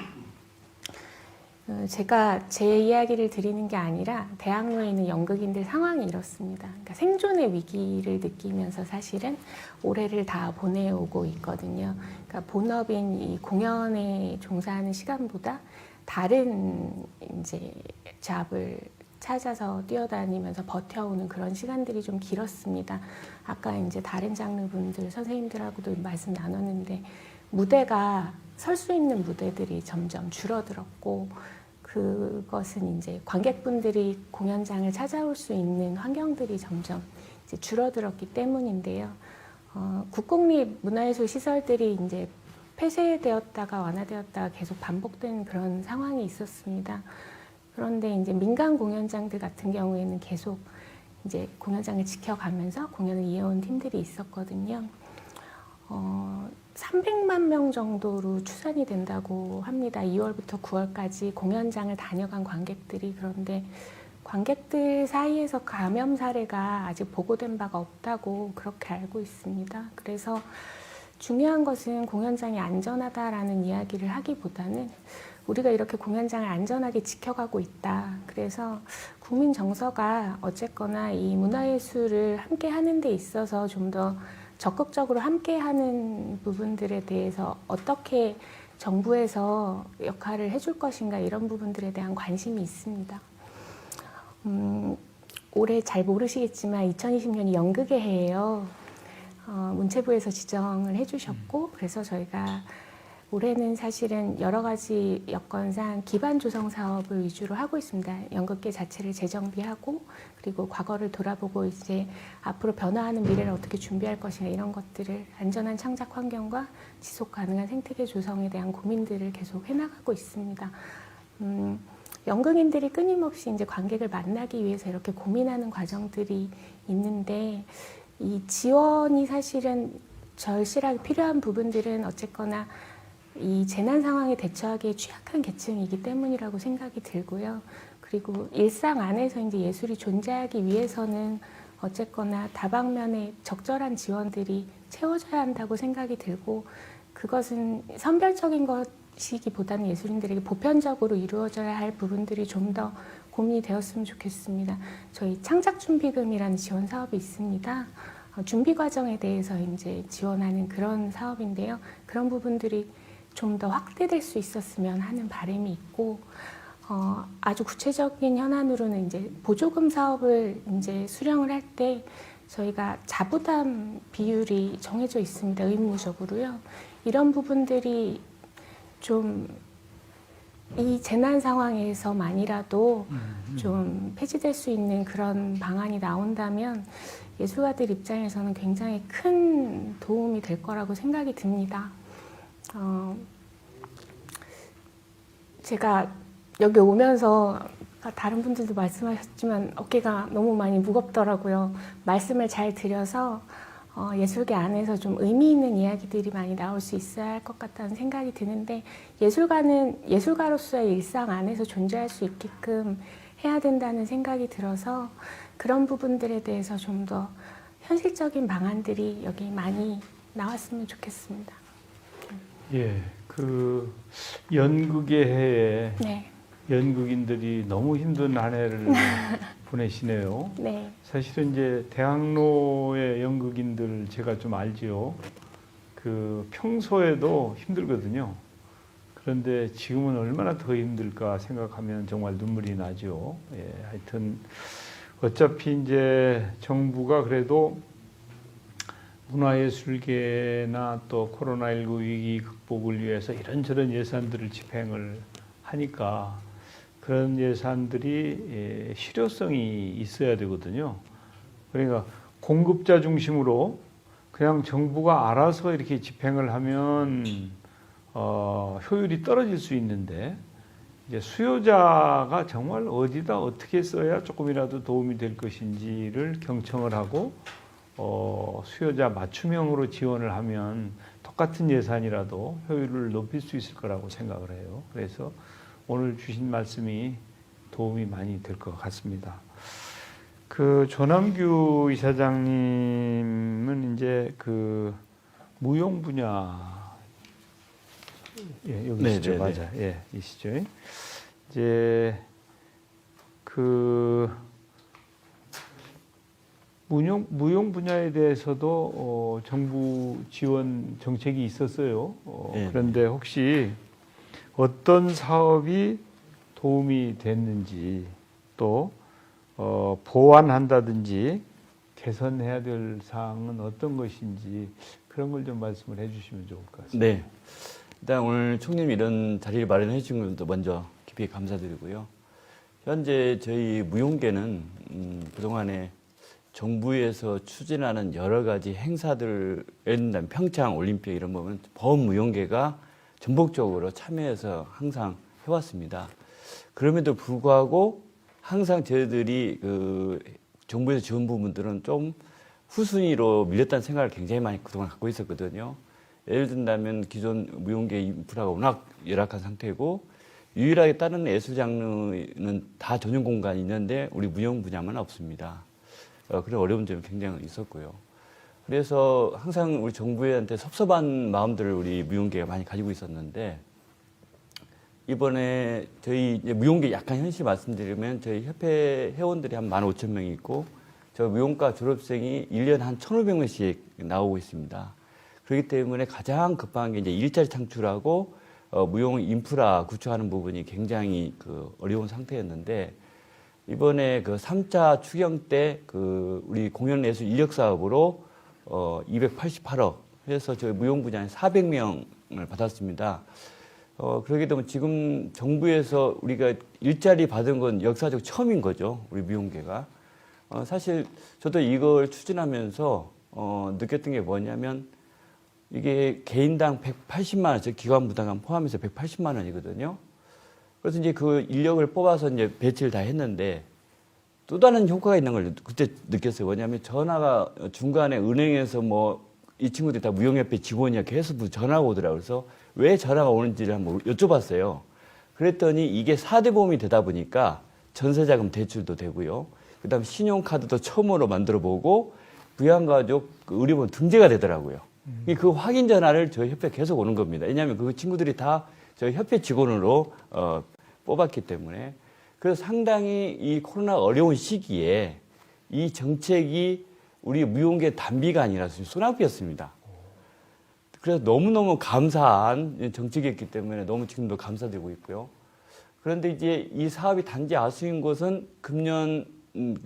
제가 제 이야기를 드리는 게 아니라 대학로에 있는 연극인들 상황이 이렇습니다. 그러니까 생존의 위기를 느끼면서 사실은 올해를 다 보내오고 있거든요. 그러니까 본업인 이 공연에 종사하는 시간보다 다른 이제 잡을 찾아서 뛰어다니면서 버텨오는 그런 시간들이 좀 길었습니다. 아까 이제 다른 장르 분들 선생님들하고도 말씀 나눴는데 무대가 설 수 있는 무대들이 점점 줄어들었고 그것은 이제 관객분들이 공연장을 찾아올 수 있는 환경들이 점점 이제 줄어들었기 때문인데요. 국공립 문화예술 시설들이 이제 폐쇄되었다가 완화되었다가 계속 반복된 그런 상황이 있었습니다. 그런데 이제 민간 공연장들 같은 경우에는 계속 이제 공연장을 지켜가면서 공연을 이어온 팀들이 있었거든요. 300만 명 정도로 추산이 된다고 합니다. 2월부터 9월까지 공연장을 다녀간 관객들이. 그런데 관객들 사이에서 감염 사례가 아직 보고된 바가 없다고 그렇게 알고 있습니다. 그래서 중요한 것은 공연장이 안전하다라는 이야기를 하기보다는 우리가 이렇게 공연장을 안전하게 지켜가고 있다. 그래서 국민 정서가 어쨌거나 이 문화예술을 함께 하는 데 있어서 좀 더 적극적으로 함께하는 부분들에 대해서 어떻게 정부에서 역할을 해줄 것인가 이런 부분들에 대한 관심이 있습니다. 올해 잘 모르시겠지만 2020년이 연극의 해예요. 문체부에서 지정을 해주셨고 그래서 저희가 올해는 사실은 여러 가지 여건상 기반 조성 사업을 위주로 하고 있습니다. 연극계 자체를 재정비하고 그리고 과거를 돌아보고 이제 앞으로 변화하는 미래를 어떻게 준비할 것인가 이런 것들을 안전한 창작 환경과 지속 가능한 생태계 조성에 대한 고민들을 계속 해나가고 있습니다. 연극인들이 끊임없이 이제 관객을 만나기 위해서 이렇게 고민하는 과정들이 있는데 이 지원이 사실은 절실하게 필요한 부분들은 어쨌거나 이 재난 상황에 대처하기에 취약한 계층이기 때문이라고 생각이 들고요. 그리고 일상 안에서 이제 예술이 존재하기 위해서는 어쨌거나 다방면에 적절한 지원들이 채워져야 한다고 생각이 들고 그것은 선별적인 것이기보다는 예술인들에게 보편적으로 이루어져야 할 부분들이 좀 더 고민이 되었으면 좋겠습니다. 저희 창작준비금이라는 지원 사업이 있습니다. 준비 과정에 대해서 이제 지원하는 그런 사업인데요. 그런 부분들이 좀 더 확대될 수 있었으면 하는 바람이 있고, 아주 구체적인 현안으로는 이제 보조금 사업을 이제 수령을 할 때 저희가 자부담 비율이 정해져 있습니다. 의무적으로요. 이런 부분들이 좀 이 재난 상황에서만이라도 좀 폐지될 수 있는 그런 방안이 나온다면 예술가들 입장에서는 굉장히 큰 도움이 될 거라고 생각이 듭니다. 제가 여기 오면서 다른 분들도 말씀하셨지만 어깨가 너무 많이 무겁더라고요. 말씀을 잘 드려서 예술계 안에서 좀 의미 있는 이야기들이 많이 나올 수 있어야 할 것 같다는 생각이 드는데 예술가는 예술가로서의 일상 안에서 존재할 수 있게끔 해야 된다는 생각이 들어서 그런 부분들에 대해서 좀 더 현실적인 방안들이 여기 많이 나왔으면 좋겠습니다. 예, 그 연극의 해에 네. 연극인들이 너무 힘든 한 해를 보내시네요. 네. 사실은 이제 대학로의 연극인들 제가 좀 알지요. 그 평소에도 힘들거든요. 그런데 지금은 얼마나 더 힘들까 생각하면 정말 눈물이 나죠. 예, 하여튼 어차피 이제 정부가 그래도 문화예술계나 또 코로나19 위기 극복을 위해서 이런저런 예산들을 집행을 하니까 그런 예산들이 실효성이 있어야 되거든요. 그러니까 공급자 중심으로 그냥 정부가 알아서 이렇게 집행을 하면 효율이 떨어질 수 있는데 이제 수요자가 정말 어디다 어떻게 써야 조금이라도 도움이 될 것인지를 경청을 하고 수요자 맞춤형으로 지원을 하면 똑같은 예산이라도 효율을 높일 수 있을 거라고 생각을 해요. 그래서 오늘 주신 말씀이 도움이 많이 될 것 같습니다. 그 조남규 이사장님은 이제 그 무용 분야 예, 여기 있죠. 맞아. 예, 이시죠. 이제 그 무용 분야에 대해서도 정부 지원 정책이 있었어요. 그런데 혹시 어떤 사업이 도움이 됐는지 또 보완한다든지 개선해야 될 사항은 어떤 것인지 그런 걸 좀 말씀을 해주시면 좋을 것 같습니다. 네. 일단 오늘 총님 이런 자리를 마련해 주신 것도 먼저 깊이 감사드리고요. 현재 저희 무용계는 그동안에 정부에서 추진하는 여러 가지 행사들, 예를 들면 평창 올림픽 이런 거 보면 범무용계가 전폭적으로 참여해서 항상 해왔습니다. 그럼에도 불구하고 항상 저희들이 그 정부에서 지원 부분들은 좀 후순위로 밀렸다는 생각을 굉장히 많이 그동안 갖고 있었거든요. 예를 든다면 기존 무용계 인프라가 워낙 열악한 상태고 유일하게 다른 예술 장르는 다 전용 공간이 있는데 우리 무용 분야만 없습니다. 그런 어려운 점이 굉장히 있었고요. 그래서 항상 우리 정부한테 섭섭한 마음들을 우리 무용계가 많이 가지고 있었는데 이번에 저희 이제 무용계 약간 현실 말씀드리면 저희 협회 회원들이 한 15,000명이 있고 저 무용과 졸업생이 1년에 한 1,500명씩 나오고 있습니다. 그렇기 때문에 가장 급한 게 이제 일자리 창출하고 무용 인프라 구축하는 부분이 굉장히 그 어려운 상태였는데 이번에 그 3차 추경 때 그 우리 공연예술 인력 사업으로 288억 해서 저희 무용 분야에 400명을 받았습니다. 그러게 되면 지금 정부에서 우리가 일자리 받은 건 역사적 처음인 거죠. 우리 무용계가. 사실 저도 이걸 추진하면서 느꼈던 게 뭐냐면 이게 개인당 180만 원, 즉 기관 부담금 포함해서 180만 원이거든요. 그래서 이제 그 인력을 뽑아서 이제 배치를 다 했는데 또 다른 효과가 있는 걸 그때 느꼈어요. 뭐냐면 전화가 중간에 은행에서 뭐 이 친구들이 다 무용협회 직원이야 계속 전화가 오더라고요. 그래서 왜 전화가 오는지를 한번 여쭤봤어요. 그랬더니 이게 4대 보험이 되다 보니까 전세자금 대출도 되고요. 그다음 신용카드도 처음으로 만들어보고 부양가족 의료보험 등재가 되더라고요. 그 확인 전화를 저희 협회 계속 오는 겁니다. 왜냐하면 그 친구들이 다 저희 협회 직원으로 뽑았기 때문에. 그래서 상당히 이 코로나 어려운 시기에 이 정책이 우리 무용계 단비가 아니라 소낙비였습니다. 그래서 너무너무 감사한 정책이었기 때문에 너무 지금도 감사드리고 있고요. 그런데 이제 이 사업이 단지 아쉬운 것은 금년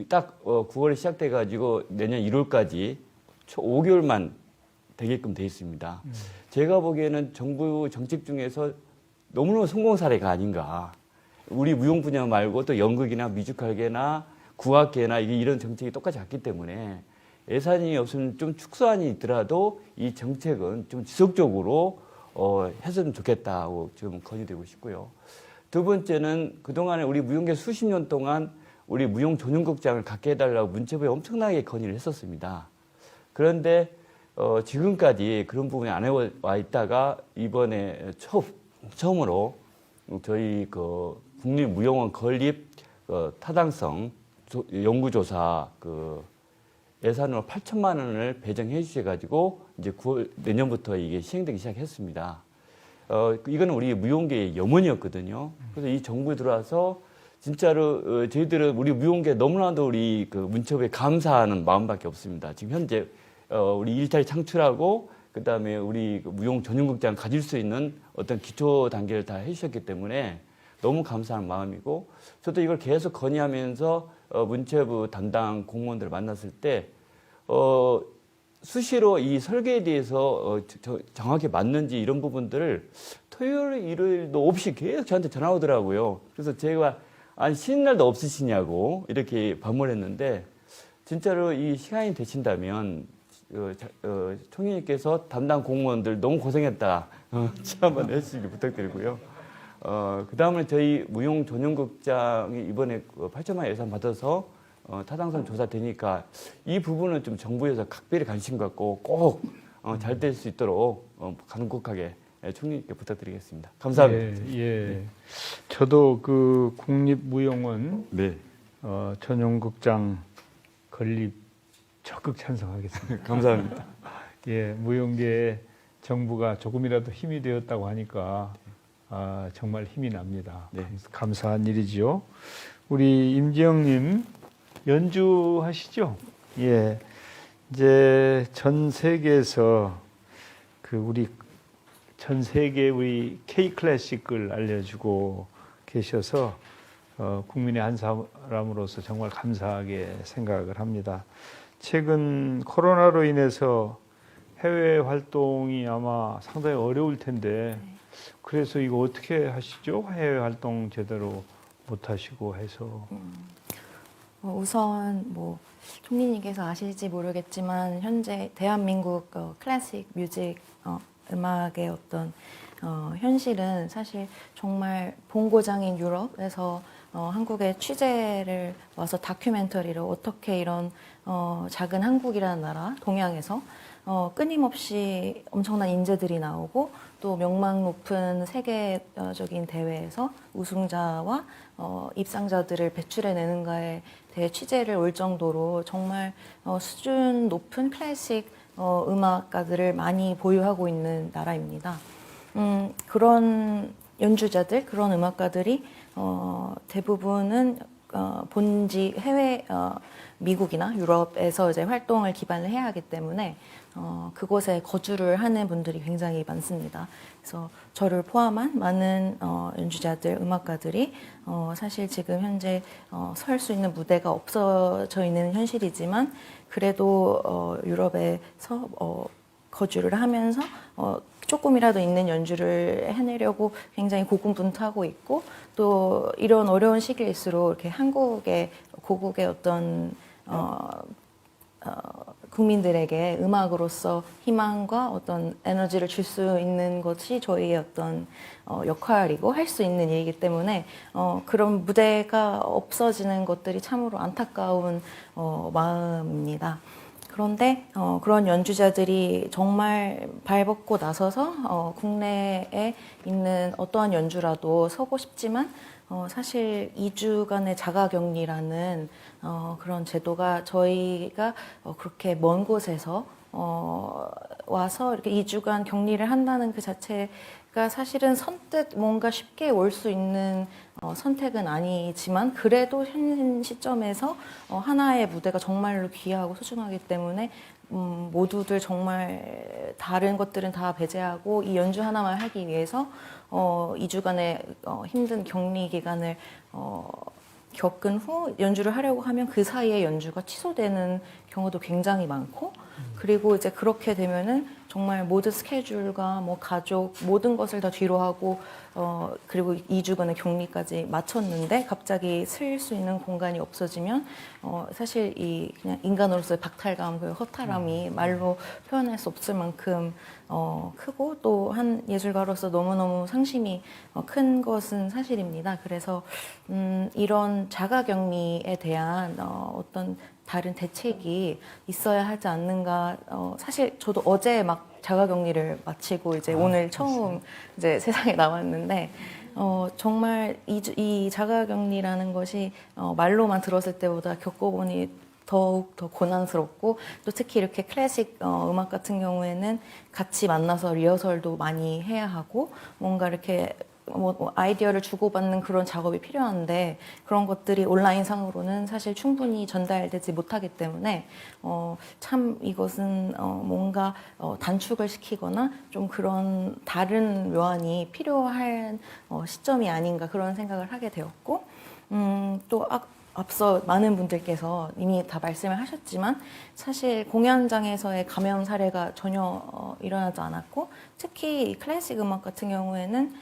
딱 9월에 시작돼가지고 내년 1월까지 5개월만 되게끔 돼 있습니다. 제가 보기에는 정부 정책 중에서 너무너무 성공 사례가 아닌가. 우리 무용 분야 말고 또 연극이나 뮤지컬계나 국악계나 이런 정책이 똑같이 왔기 때문에 예산이 없으면 좀 축소한이 있더라도 이 정책은 좀 지속적으로 했으면 좋겠다고 지금 건의되고 싶고요. 두 번째는 그동안에 우리 무용계 수십 년 동안 우리 무용 전용극장을 갖게 해달라고 문체부에 엄청나게 건의를 했었습니다. 그런데 지금까지 그런 부분이 안 해와 있다가 이번에 처음으로 저희 그 국립무용원 건립 타당성 연구조사 예산으로 8천만 원을 배정해 주셔가지고 이제 9월 내년부터 이게 시행되기 시작했습니다. 이거는 우리 무용계의 염원이었거든요. 그래서 이 정부에 들어와서 진짜로 저희들은 우리 무용계 너무나도 우리 그 문체부에 감사하는 마음밖에 없습니다. 지금 현재 우리 일자리 창출하고 그다음에 우리 무용 전용극장 가질 수 있는 어떤 기초 단계를 다 해주셨기 때문에 너무 감사한 마음이고 저도 이걸 계속 건의하면서 문체부 담당 공무원들을 만났을 때 수시로 이 설계에 대해서 정확히 맞는지 이런 부분들을 토요일, 일요일도 없이 계속 저한테 전화 오더라고요. 그래서 제가 아니 쉬는 날도 없으시냐고 이렇게 반문했는데 진짜로 이 시간이 되신다면 총리님께서 담당 공무원들 너무 고생했다. 한번 해주시기 부탁드리고요. 그 다음에 저희 무용 전용극장이 이번에 8천만 예산 받아서 타당성 조사되니까 이 부분은 좀 정부에서 각별히 관심 갖고 꼭 잘 될 수 있도록 간곡하게 총리님께 부탁드리겠습니다. 감사합니다. 예. 저도 그 국립무용원 네. 전용극장 건립 적극 찬성하겠습니다. 감사합니다. 예, 무용계에 정부가 조금이라도 힘이 되었다고 하니까 정말 힘이 납니다. 네. 감사한 일이죠. 우리 임지영님 연주하시죠? 예, 이제 전 세계에서 우리 전 세계 우리 K 클래식을 알려주고 계셔서 국민의 한 사람으로서 정말 감사하게 생각을 합니다. 최근 코로나로 인해서 해외 활동이 아마 상당히 어려울 텐데 그래서 이거 어떻게 하시죠? 해외 활동 제대로 못 하시고 해서. 우선 뭐 총리님께서 아실지 모르겠지만 현재 대한민국 클래식 뮤직 음악의 어떤 현실은 사실 정말 본고장인 유럽에서 한국에 취재를 와서 다큐멘터리로 어떻게 이런 작은 한국이라는 나라 동양에서 끊임없이 엄청난 인재들이 나오고 또 명망 높은 세계적인 대회에서 우승자와 입상자들을 배출해내는가에 대해 취재를 올 정도로 정말 수준 높은 클래식 음악가들을 많이 보유하고 있는 나라입니다. 그런 연주자들, 그런 음악가들이 대부분은 본지 해외 미국이나 유럽에서 이제 활동을 기반을 해야 하기 때문에 그곳에 거주를 하는 분들이 굉장히 많습니다. 그래서 저를 포함한 많은 연주자들, 음악가들이 사실 지금 현재 설 수 있는 무대가 없어져 있는 현실이지만 그래도 유럽에서 거주를 하면서 조금이라도 있는 연주를 해내려고 굉장히 고군분투하고 있고 또 이런 어려운 시기일수록 이렇게 한국의 고국의 어떤 국민들에게 음악으로서 희망과 어떤 에너지를 줄 수 있는 것이 저희의 어떤 역할이고 할 수 있는 일이기 때문에 그런 무대가 없어지는 것들이 참으로 안타까운 마음입니다. 그런데 그런 연주자들이 정말 발벗고 나서서 국내에 있는 어떠한 연주라도 서고 싶지만 사실 2주간의 자가격리라는 그런 제도가 저희가 그렇게 먼 곳에서 와서 이렇게 2주간 격리를 한다는 그 자체가 사실은 선뜻 뭔가 쉽게 올 수 있는 선택은 아니지만 그래도 현 시점에서 하나의 무대가 정말로 귀하고 소중하기 때문에 모두들 정말 다른 것들은 다 배제하고 이 연주 하나만 하기 위해서 2주간의 힘든 격리 기간을 겪은 후 연주를 하려고 하면 그 사이에 연주가 취소되는 경우도 굉장히 많고 그리고 이제 그렇게 되면은 정말 모든 스케줄과 뭐 가족 모든 것을 다 뒤로 하고 그리고 2주간의 격리까지 마쳤는데 갑자기 쓸 수 있는 공간이 없어지면 사실 이 그냥 인간으로서의 박탈감, 그 허탈함이 말로 표현할 수 없을 만큼 크고 또 한 예술가로서 너무너무 상심이 큰 것은 사실입니다. 그래서 이런 자가격리에 대한 어떤 다른 대책이 있어야 하지 않는가. 사실 저도 어제 막 자가격리를 마치고 이제 오늘 처음 이제 세상에 나왔는데 정말 이 자가격리라는 것이 말로만 들었을 때보다 겪어보니 더욱 더 고난스럽고 또 특히 이렇게 클래식 음악 같은 경우에는 같이 만나서 리허설도 많이 해야 하고 뭔가 이렇게 뭐 아이디어를 주고받는 그런 작업이 필요한데 그런 것들이 온라인상으로는 사실 충분히 전달되지 못하기 때문에 참 이것은 뭔가 단축을 시키거나 좀 그런 다른 묘안이 필요한 시점이 아닌가 그런 생각을 하게 되었고 또 앞서 많은 분들께서 이미 다 말씀을 하셨지만 사실 공연장에서의 감염 사례가 전혀 일어나지 않았고 특히 클래식 음악 같은 경우에는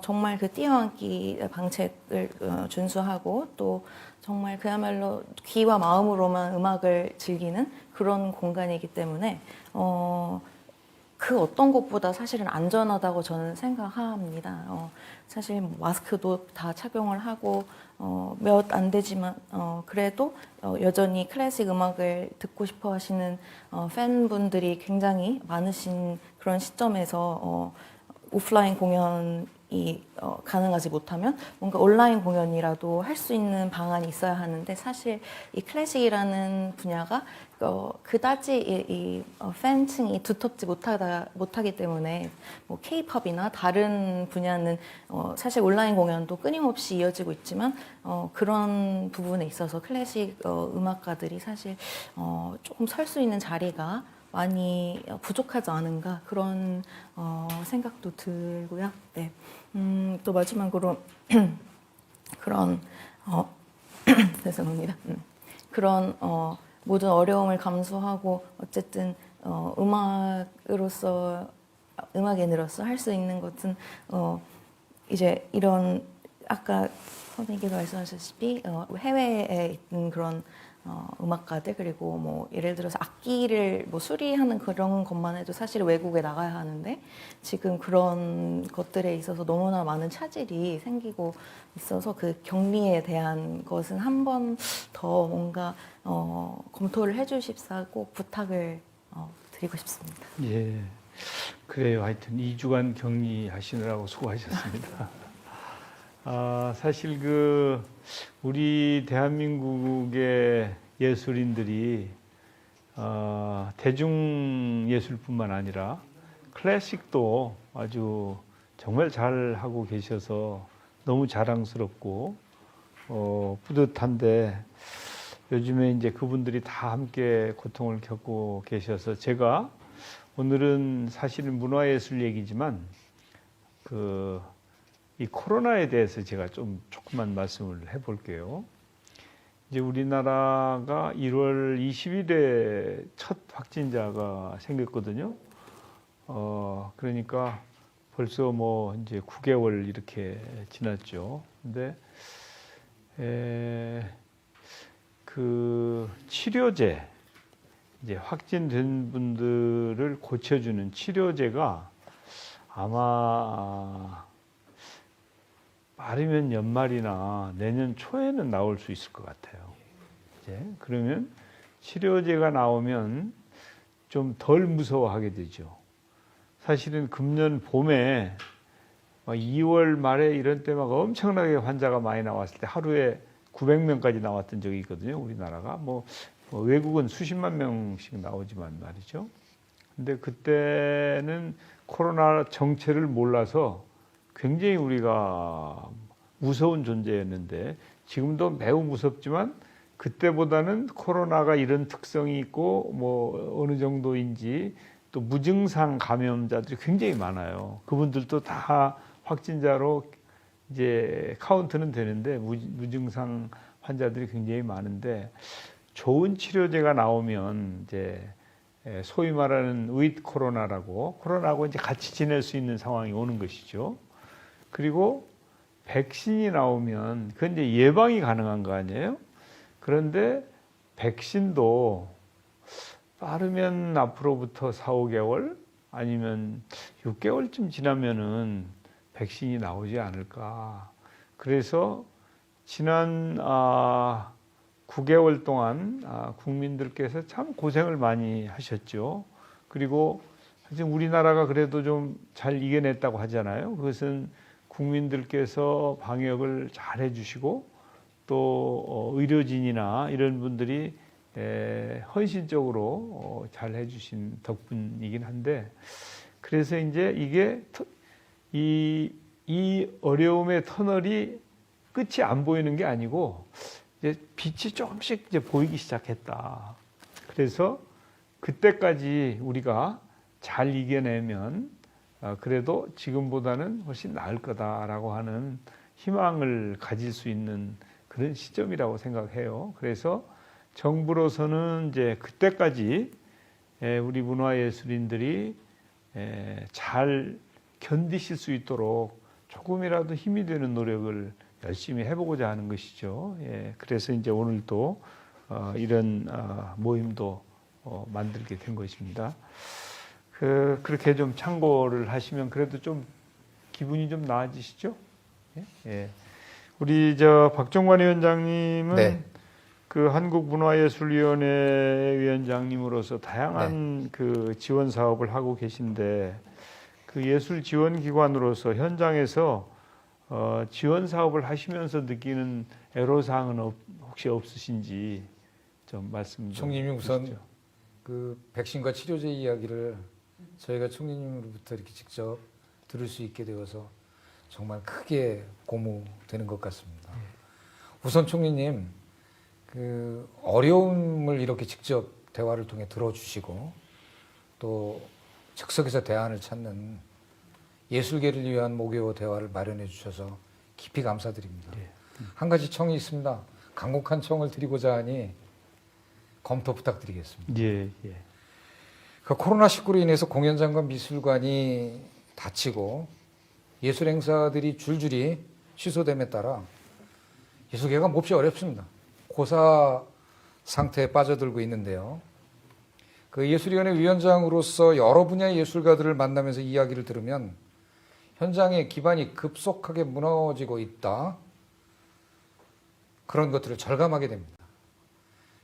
정말 그 띄어앉기 방책을 준수하고 또 정말 그야말로 귀와 마음으로만 음악을 즐기는 그런 공간이기 때문에 그 어떤 것보다 사실은 안전하다고 저는 생각합니다. 사실 뭐 마스크도 다 착용을 하고 몇 안 되지만 그래도 여전히 클래식 음악을 듣고 싶어 하시는 팬분들이 굉장히 많으신 그런 시점에서 오프라인 공연이 가능하지 못하면 뭔가 온라인 공연이라도 할 수 있는 방안이 있어야 하는데 사실 이 클래식이라는 분야가 그다지 이 팬층이 두텁지 못하기 때문에 뭐 K-팝이나 다른 분야는 사실 온라인 공연도 끊임없이 이어지고 있지만 그런 부분에 있어서 클래식 음악가들이 사실 조금 설 수 있는 자리가 많이 부족하지 않은가 그런 생각도 들고요. 네. 또 마지막으로 그런 죄송합니다. 그런 모든 어려움을 감수하고 어쨌든 음악으로서 음악인으로서 할 수 있는 것은 이제 이런 아까 선생님께서 말씀하셨다시피 해외에 있는 그런 음악가들 그리고 뭐 예를 들어서 악기를 뭐 수리하는 그런 것만 해도 사실 외국에 나가야 하는데 지금 그런 것들에 있어서 너무나 많은 차질이 생기고 있어서 그 격리에 대한 것은 한 번 더 뭔가 검토를 해주십사 꼭 부탁을 드리고 싶습니다. 예, 그래요. 하여튼 2주간 격리하시느라고 수고하셨습니다. 사실 우리 대한민국의 예술인들이 대중 예술뿐만 아니라 클래식도 아주 정말 잘 하고 계셔서 너무 자랑스럽고 뿌듯한데 요즘에 이제 그분들이 다 함께 고통을 겪고 계셔서 제가 오늘은 사실은 문화예술 얘기지만 이 코로나에 대해서 제가 조금만 말씀을 해볼게요. 이제 우리나라가 1월 20일에 첫 확진자가 생겼거든요. 그러니까 벌써 뭐 이제 9개월 이렇게 지났죠. 근데 그 치료제, 이제 확진된 분들을 고쳐주는 치료제가 아마 빠르면 연말이나 내년 초에는 나올 수 있을 것 같아요. 이제 그러면 치료제가 나오면 좀 덜 무서워하게 되죠. 사실은 금년 봄에 2월 말에 이런 때 막 엄청나게 환자가 많이 나왔을 때 하루에 900명까지 나왔던 적이 있거든요. 우리나라가 뭐 외국은 수십만 명씩 나오지만 말이죠. 근데 그때는 코로나 정체를 몰라서 굉장히 우리가 무서운 존재였는데 지금도 매우 무섭지만 그때보다는 코로나가 이런 특성이 있고 뭐 어느 정도인지 또 무증상 감염자들이 굉장히 많아요. 그분들도 다 확진자로 이제 카운트는 되는데 무증상 환자들이 굉장히 많은데 좋은 치료제가 나오면 이제 소위 말하는 with 코로나라고 코로나하고 이제 같이 지낼 수 있는 상황이 오는 것이죠. 그리고 백신이 나오면 그건 이제 예방이 가능한 거 아니에요? 그런데 백신도 빠르면 앞으로부터 4, 5개월 아니면 6개월쯤 지나면은 백신이 나오지 않을까. 그래서 지난 9개월 동안 국민들께서 참 고생을 많이 하셨죠. 그리고 사실 우리나라가 그래도 좀 잘 이겨냈다고 하잖아요. 그것은 국민들께서 방역을 잘 해주시고 또 의료진이나 이런 분들이 헌신적으로 잘 해주신 덕분이긴 한데 그래서 이제 이게 이 어려움의 터널이 끝이 안 보이는 게 아니고 이제 빛이 조금씩 이제 보이기 시작했다. 그래서 그때까지 우리가 잘 이겨내면 그래도 지금보다는 훨씬 나을 거다라고 하는 희망을 가질 수 있는 그런 시점이라고 생각해요. 그래서 정부로서는 이제 그때까지 우리 문화예술인들이 잘 견디실 수 있도록 조금이라도 힘이 되는 노력을 열심히 해보고자 하는 것이죠. 그래서 이제 오늘 또 이런 모임도 만들게 된 것입니다. 그렇게 좀 참고를 하시면 그래도 좀 기분이 좀 나아지시죠? 우리 박종관 위원장님은 네. 그 한국문화예술위원회 위원장님으로서 다양한 그 지원 사업을 하고 계신데 그 예술 지원 기관으로서 현장에서 지원 사업을 하시면서 느끼는 애로사항은 혹시 없으신지 좀 말씀 좀 총리님이 우선 해주시죠. 그 백신과 치료제 이야기를 저희가 총리님으로부터 이렇게 직접 들을 수 있게 되어서 정말 크게 고무되는 것 같습니다. 우선 총리님 그 어려움을 이렇게 직접 대화를 통해 들어주시고 또 즉석에서 대안을 찾는 예술계를 위한 모교 대화를 마련해 주셔서 깊이 감사드립니다. 한 가지 청이 있습니다. 간곡한 청을 드리고자 하니 검토 부탁드리겠습니다. 예. 그 코로나19로 인해서 공연장과 미술관이 닫히고 예술 행사들이 줄줄이 취소됨에 따라 예술계가 몹시 어렵습니다. 고사 상태에 빠져들고 있는데요. 그 예술위원회 위원장으로서 여러 분야의 예술가들을 만나면서 이야기를 들으면 현장의 기반이 급속하게 무너지고 있다. 그런 것들을 절감하게 됩니다.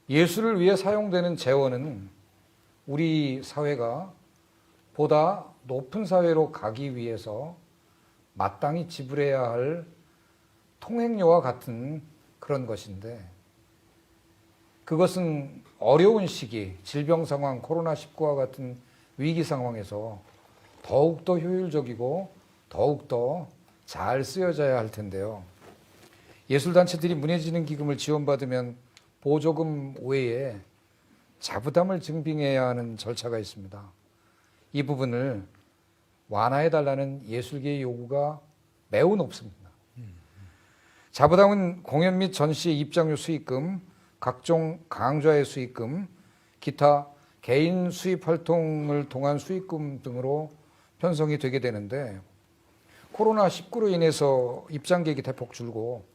예술을 위해 사용되는 재원은 우리 사회가 보다 높은 사회로 가기 위해서 마땅히 지불해야 할 통행료와 같은 그런 것인데 그것은 어려운 시기, 질병 상황, 코로나19와 같은 위기 상황에서 더욱더 효율적이고 더욱더 잘 쓰여져야 할 텐데요. 예술단체들이 문해진흥 기금을 지원받으면 보조금 외에 자부담을 증빙해야 하는 절차가 있습니다. 이 부분을 완화해달라는 예술계의 요구가 매우 높습니다. 자부담은 공연 및 전시의 입장료 수익금, 각종 강좌의 수익금, 기타 개인 수입 활동을 통한 수익금 등으로 편성이 되게 되는데 코로나19로 인해서 입장객이 대폭 줄고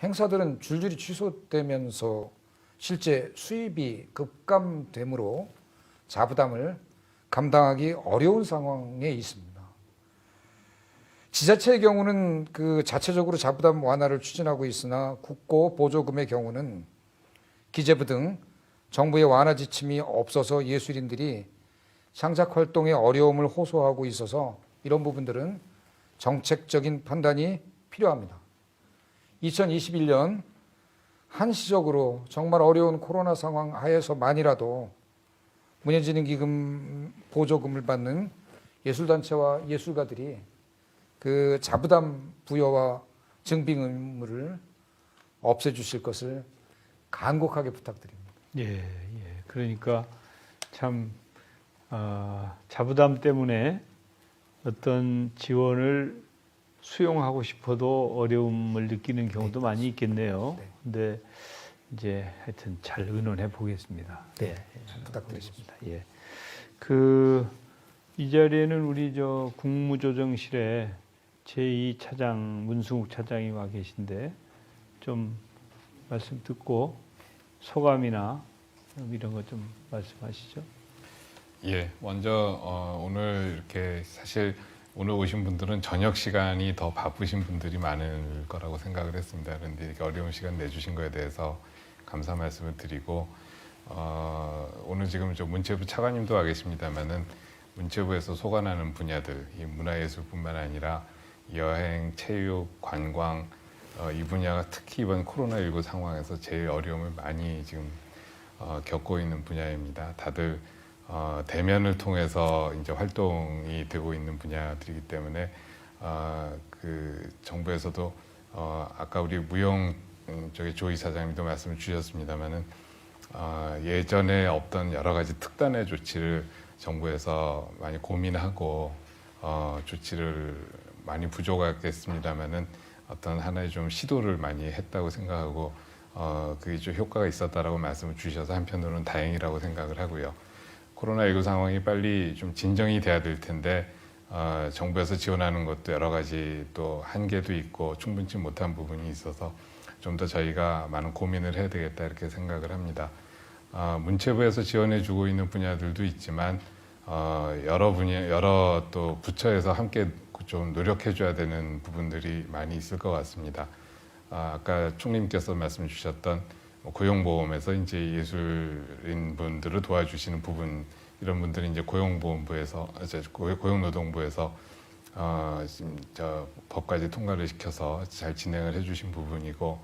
행사들은 줄줄이 취소되면서 실제 수입이 급감되므로 자부담을 감당하기 어려운 상황에 있습니다. 지자체의 경우는 그 자체적으로 자부담 완화를 추진하고 있으나 국고 보조금의 경우는 기재부 등 정부의 완화 지침이 없어서 예술인들이 창작 활동에 어려움을 호소하고 있어서 이런 부분들은 정책적인 판단이 필요합니다. 2021년 한시적으로 정말 어려운 코로나 상황 하에서만이라도 문해진흥 기금 보조금을 받는 예술단체와 예술가들이 그 자부담 부여와 증빙 의무를 없애주실 것을 간곡하게 부탁드립니다. 예. 그러니까 참 자부담 때문에 어떤 지원을 수용하고 싶어도 어려움을 느끼는 경우도 많이 있겠네요. 근데 이제 하여튼 잘 의논해 보겠습니다. 네, 부탁드리겠습니다. 예. 이 자리에는 우리 국무조정실에 제2차장 문승욱 차장이 와 계신데 좀 말씀 듣고 소감이나 이런 것 좀 말씀하시죠. 예, 먼저 오늘 이렇게 사실 오늘 오신 분들은 저녁 시간이 더 바쁘신 분들이 많을 거라고 생각을 했습니다. 그런데 이렇게 어려운 시간 내주신 거에 대해서 감사 말씀을 드리고 오늘 지금 문체부 차관님도 와 계십니다만은 문체부에서 소관하는 분야들, 이 문화예술뿐만 아니라 여행, 체육, 관광 이 분야가 특히 이번 코로나19 상황에서 제일 어려움을 많이 지금 겪고 있는 분야입니다. 다들 대면을 통해서 이제 활동이 되고 있는 분야들이기 때문에 그 정부에서도 아까 우리 무용 조 이사장님도 말씀을 주셨습니다만은 예전에 없던 여러 가지 특단의 조치를 정부에서 많이 고민하고 조치를 많이 부족하겠습니다만은 어떤 하나의 좀 시도를 많이 했다고 생각하고 그게 좀 효과가 있었다라고 말씀을 주셔서 한편으로는 다행이라고 생각을 하고요. 코로나19 상황이 빨리 좀 진정이 돼야 될 텐데 정부에서 지원하는 것도 여러 가지 또 한계도 있고 충분치 못한 부분이 있어서 좀 더 저희가 많은 고민을 해야 되겠다 이렇게 생각을 합니다. 문체부에서 지원해주고 있는 분야들도 있지만 여러 또 부처에서 함께 좀 노력해줘야 되는 부분들이 많이 있을 것 같습니다. 아까 총리님께서 말씀 주셨던 고용보험에서 이제 예술인 분들을 도와주시는 부분 이런 분들이 이제 고용보험부에서 고용노동부에서 지금 법까지 통과를 시켜서 잘 진행을 해주신 부분이고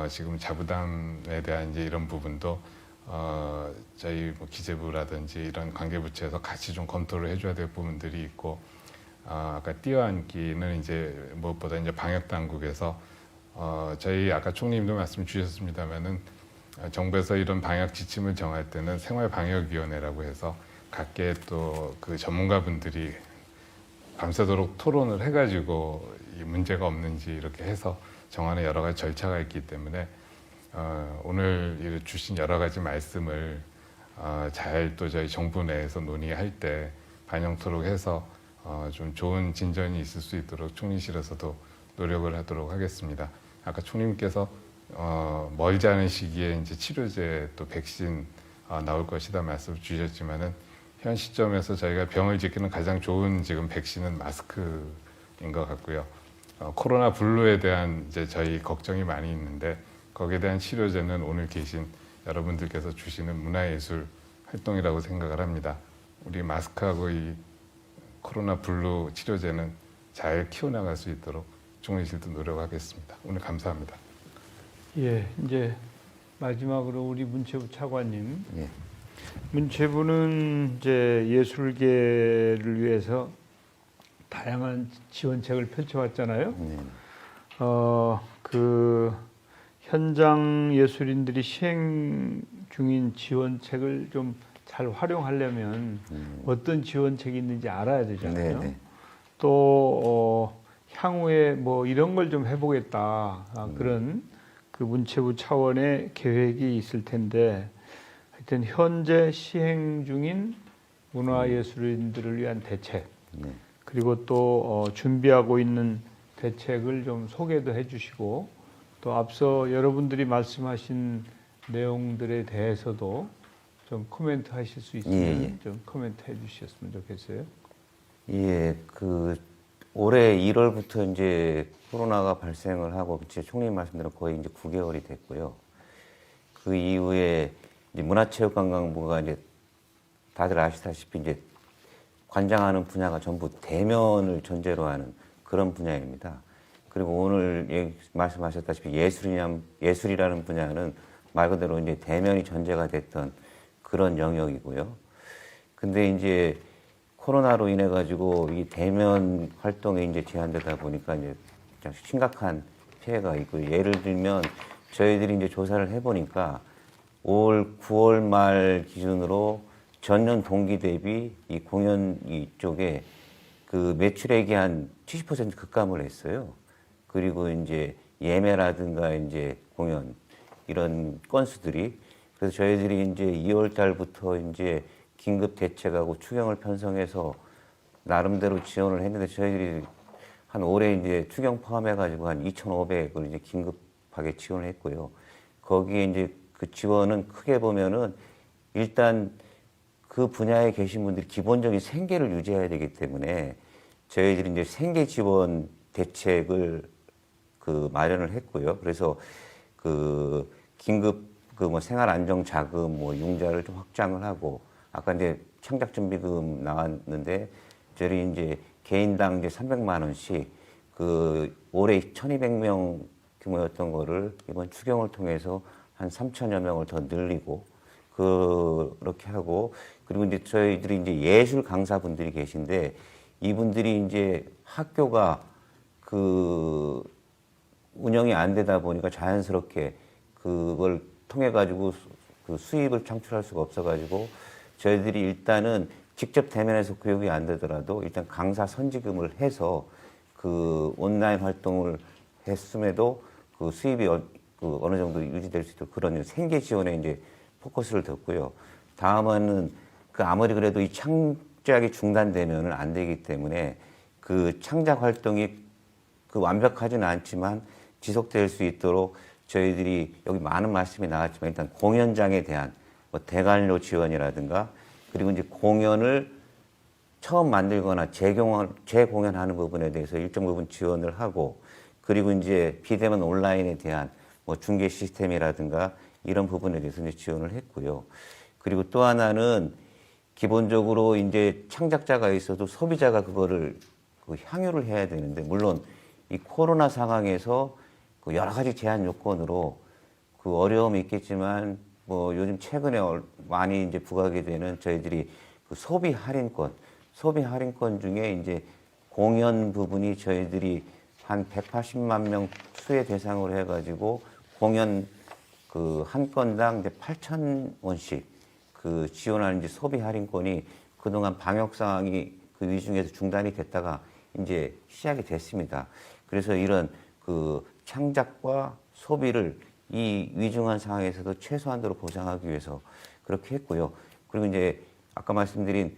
지금 자부담에 대한 이제 이런 부분도 저희 기재부라든지 이런 관계부처에서 같이 좀 검토를 해줘야 될 부분들이 있고 아까 뛰어앉기는 이제 무엇보다 이제 방역 당국에서 저희 아까 총리님도 말씀 주셨습니다만은 정부에서 이런 방역 지침을 정할 때는 생활방역위원회라고 해서 각계 또 그 전문가분들이 밤새도록 토론을 해가지고 이 문제가 없는지 이렇게 해서 정하는 여러 가지 절차가 있기 때문에 오늘 주신 여러 가지 말씀을 잘 또 저희 정부 내에서 논의할 때 반영토록 해서 좀 좋은 진전이 있을 수 있도록 총리실에서도 노력을 하도록 하겠습니다. 아까 총리님께서 멀지 않은 시기에 이제 치료제 또 백신 나올 것이다 말씀을 주셨지만은 현 시점에서 저희가 병을 지키는 가장 좋은 지금 백신은 마스크인 것 같고요. 코로나 블루에 대한 이제 저희 걱정이 많이 있는데 거기에 대한 치료제는 오늘 계신 여러분들께서 주시는 문화예술 활동이라고 생각을 합니다. 우리 마스크하고 이 코로나 블루 치료제는 잘 키워나갈 수 있도록 총리실도 노력하겠습니다. 오늘 감사합니다. 예, 이제 마지막으로 우리 문체부 차관님. 예. 문체부는 이제 예술계를 위해서 다양한 지원책을 펼쳐왔잖아요. 네. 그 현장 예술인들이 시행 중인 지원책을 좀 잘 활용하려면 어떤 지원책이 있는지 알아야 되잖아요. 네, 네. 또 향후에 뭐 이런 걸 좀 해보겠다 그런 그 문체부 차원의 계획이 있을 텐데 하여튼 현재 시행 중인 문화예술인들을 위한 대책 네. 그리고 또 준비하고 있는 대책을 좀 소개도 해주시고 또 앞서 여러분들이 말씀하신 내용들에 대해서도 좀 코멘트 하실 수 있으면 좀 코멘트 해주셨으면 좋겠어요. 예, 그 올해 1월부터 이제 코로나가 발생을 하고 제 총리님 말씀대로 거의 이제 9개월이 됐고요. 그 이후에 이제 문화체육관광부가 이제 다들 아시다시피 이제 관장하는 분야가 전부 대면을 전제로 하는 그런 분야입니다. 그리고 오늘 말씀하셨다시피 예술이라는 분야는 말 그대로 이제 대면이 전제가 됐던 그런 영역이고요. 근데 이제 코로나로 인해 가지고 이 대면 활동이 이제 제한되다 보니까 이제 심각한 피해가 있고 예를 들면 저희들이 이제 조사를 해보니까 올 9월 말 기준으로 전년 동기 대비 이 공연 이쪽에 그 매출액이 한 70% 급감을 했어요. 그리고 이제 예매라든가 이제 공연 이런 건수들이 그래서 저희들이 이제 2월 달부터 이제 긴급 대책하고 추경을 편성해서 나름대로 지원을 했는데 저희들이 한 올해 이제 추경 포함해가지고 한 2,500을 이제 긴급하게 지원을 했고요. 거기에 이제 그 지원은 크게 보면은 일단 그 분야에 계신 분들이 기본적인 생계를 유지해야 되기 때문에 저희들이 이제 생계 지원 대책을 그 마련을 했고요. 그래서 그 긴급 그 뭐 생활 안정 자금 뭐 융자를 좀 확장을 하고 아까 이제 창작 준비금 나왔는데 저희 이제 개인당 이제 300만 원씩 그 올해 1,200명 규모였던 거를 이번 추경을 통해서 한 3,000여 명을 더 늘리고 그렇게 하고 그리고 이제 저희들이 이제 예술 강사분들이 계신데 이분들이 이제 학교가 그 운영이 안 되다 보니까 자연스럽게 그걸 통해 가지고 그 수입을 창출할 수가 없어 가지고 저희들이 일단은 직접 대면에서 교육이 안 되더라도 일단 강사 선지금을 해서 그 온라인 활동을 했음에도 그 수입이 그 어느 정도 유지될 수 있도록 그런 생계 지원에 이제 포커스를 뒀고요. 다음은 그 아무리 그래도 이 창작이 중단되면은 안 되기 때문에 그 창작 활동이 그 완벽하지는 않지만 지속될 수 있도록 저희들이 여기 많은 말씀이 나왔지만 일단 공연장에 대한 뭐 대관료 지원이라든가 그리고 이제 공연을 처음 만들거나 재공연하는 부분에 대해서 일정 부분 지원을 하고 그리고 이제 비대면 온라인에 대한 뭐 중계 시스템이라든가 이런 부분에 대해서 이제 지원을 했고요. 그리고 또 하나는 기본적으로 이제 창작자가 있어도 소비자가 그거를 그 향유를 해야 되는데 물론 이 코로나 상황에서 그 여러 가지 제한 요건으로 그 어려움이 있겠지만 뭐 요즘 최근에 많이 이제 부각이 되는 저희들이 그 소비 할인권 중에 이제 공연 부분이 저희들이 한 180만 명 수혜 대상으로 해가지고 공연 그 한 건당 이제 8,000원씩 그 지원하는 이제 소비 할인권이 그동안 방역 상황이 그 위중에서 중단이 됐다가 이제 시작이 됐습니다. 그래서 이런 그 창작과 소비를 이 위중한 상황에서도 최소한도로 보장하기 위해서 그렇게 했고요. 그리고 이제 아까 말씀드린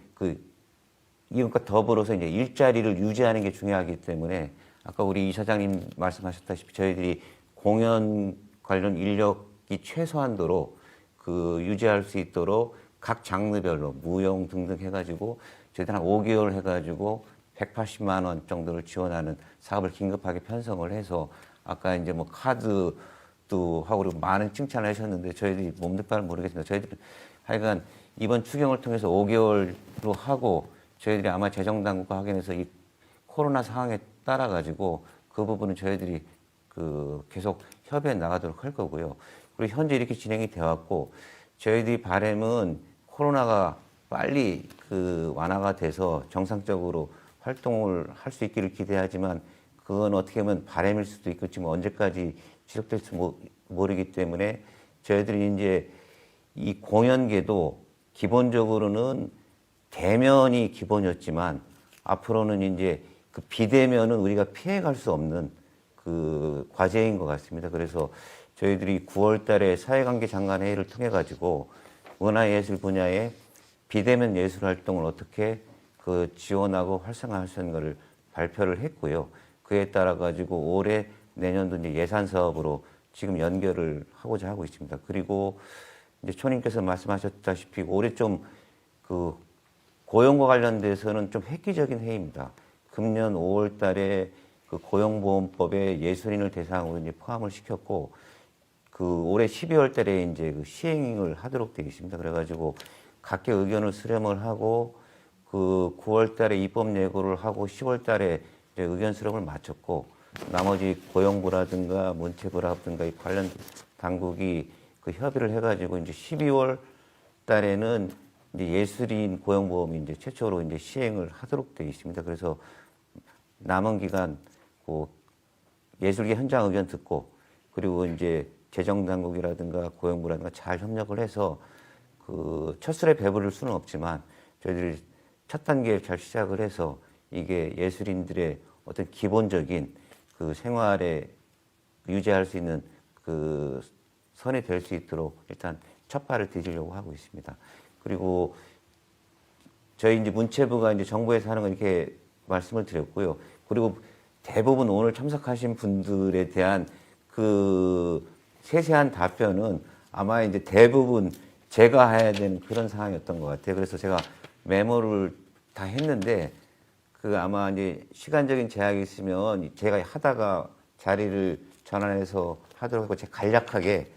이것과 더불어서 이제 일자리를 유지하는 게 중요하기 때문에 아까 우리 이사장님 말씀하셨다시피 저희들이 공연 관련 인력이 최소한도로 유지할 수 있도록 각 장르별로 무용 등등 해가지고 저희들 한 5개월 해가지고 180만 원 정도를 지원하는 사업을 긴급하게 편성을 해서 아까 이제 뭐 카드도 하고 그리고 많은 칭찬을 하셨는데 저희들이 몸둘 바를 모르겠습니다. 저희들 하여간 이번 추경을 통해서 5개월로 하고 저희들이 아마 재정당국과 확인해서 이 코로나 상황에 따라 가지고 그 부분은 저희들이 계속 협의해 나가도록 할 거고요. 그리고 현재 이렇게 진행이 되어 왔고 저희들이 바람은 코로나가 빨리 완화가 돼서 정상적으로 활동을 할 수 있기를 기대하지만 그건 어떻게 보면 바람일 수도 있고 지금 언제까지 지속될지 모르기 때문에 저희들이 이제 이 공연계도 기본적으로는 대면이 기본이었지만 앞으로는 이제 비대면은 우리가 피해갈 수 없는 과제인 것 같습니다. 그래서 저희들이 9월 달에 사회관계 장관 회의를 통해 가지고 문화예술 분야의 비대면 예술 활동을 어떻게 지원하고 활성화할 수 있는 것을 발표를 했고요. 그에 따라 가지고 올해 내년도 이제 예산 사업으로 지금 연결을 하고자 하고 있습니다. 그리고 이제 초님께서 말씀하셨다시피 올해 좀 고용과 관련돼서는 좀 획기적인 해입니다. 금년 5월 달에 고용보험법에 예술인을 대상으로 이제 포함을 시켰고 올해 12월 달에 이제 시행을 하도록 되어 있습니다. 그래가지고 각계 의견을 수렴을 하고 9월 달에 입법 예고를 하고 10월 달에 이제 의견 수렴을 마쳤고 나머지 고용부라든가 문체부라든가 이 관련 당국이 협의를 해가지고 이제 12월 달에는 이제 예술인 고용보험이 이제 최초로 이제 시행을 하도록 되어 있습니다. 그래서 남은 기간 예술계 현장 의견 듣고 그리고 이제 재정당국이라든가 고용부라든가 잘 협력을 해서 첫술에 배부를 수는 없지만 저희들이 첫 단계에 잘 시작을 해서 이게 예술인들의 어떤 기본적인 생활에 유지할 수 있는 선이 될 수 있도록 일단 첫 발을 디디려고 하고 있습니다. 그리고 저희 이제 문체부가 이제 정부에서 하는 건 이렇게 말씀을 드렸고요. 그리고 대부분 오늘 참석하신 분들에 대한 세세한 답변은 아마 이제 대부분 제가 해야 되는 그런 상황이었던 것 같아요. 그래서 제가 메모를 다 했는데 아마 이제 시간적인 제약이 있으면 제가 하다가 자리를 전환해서 하도록 하고 제가 간략하게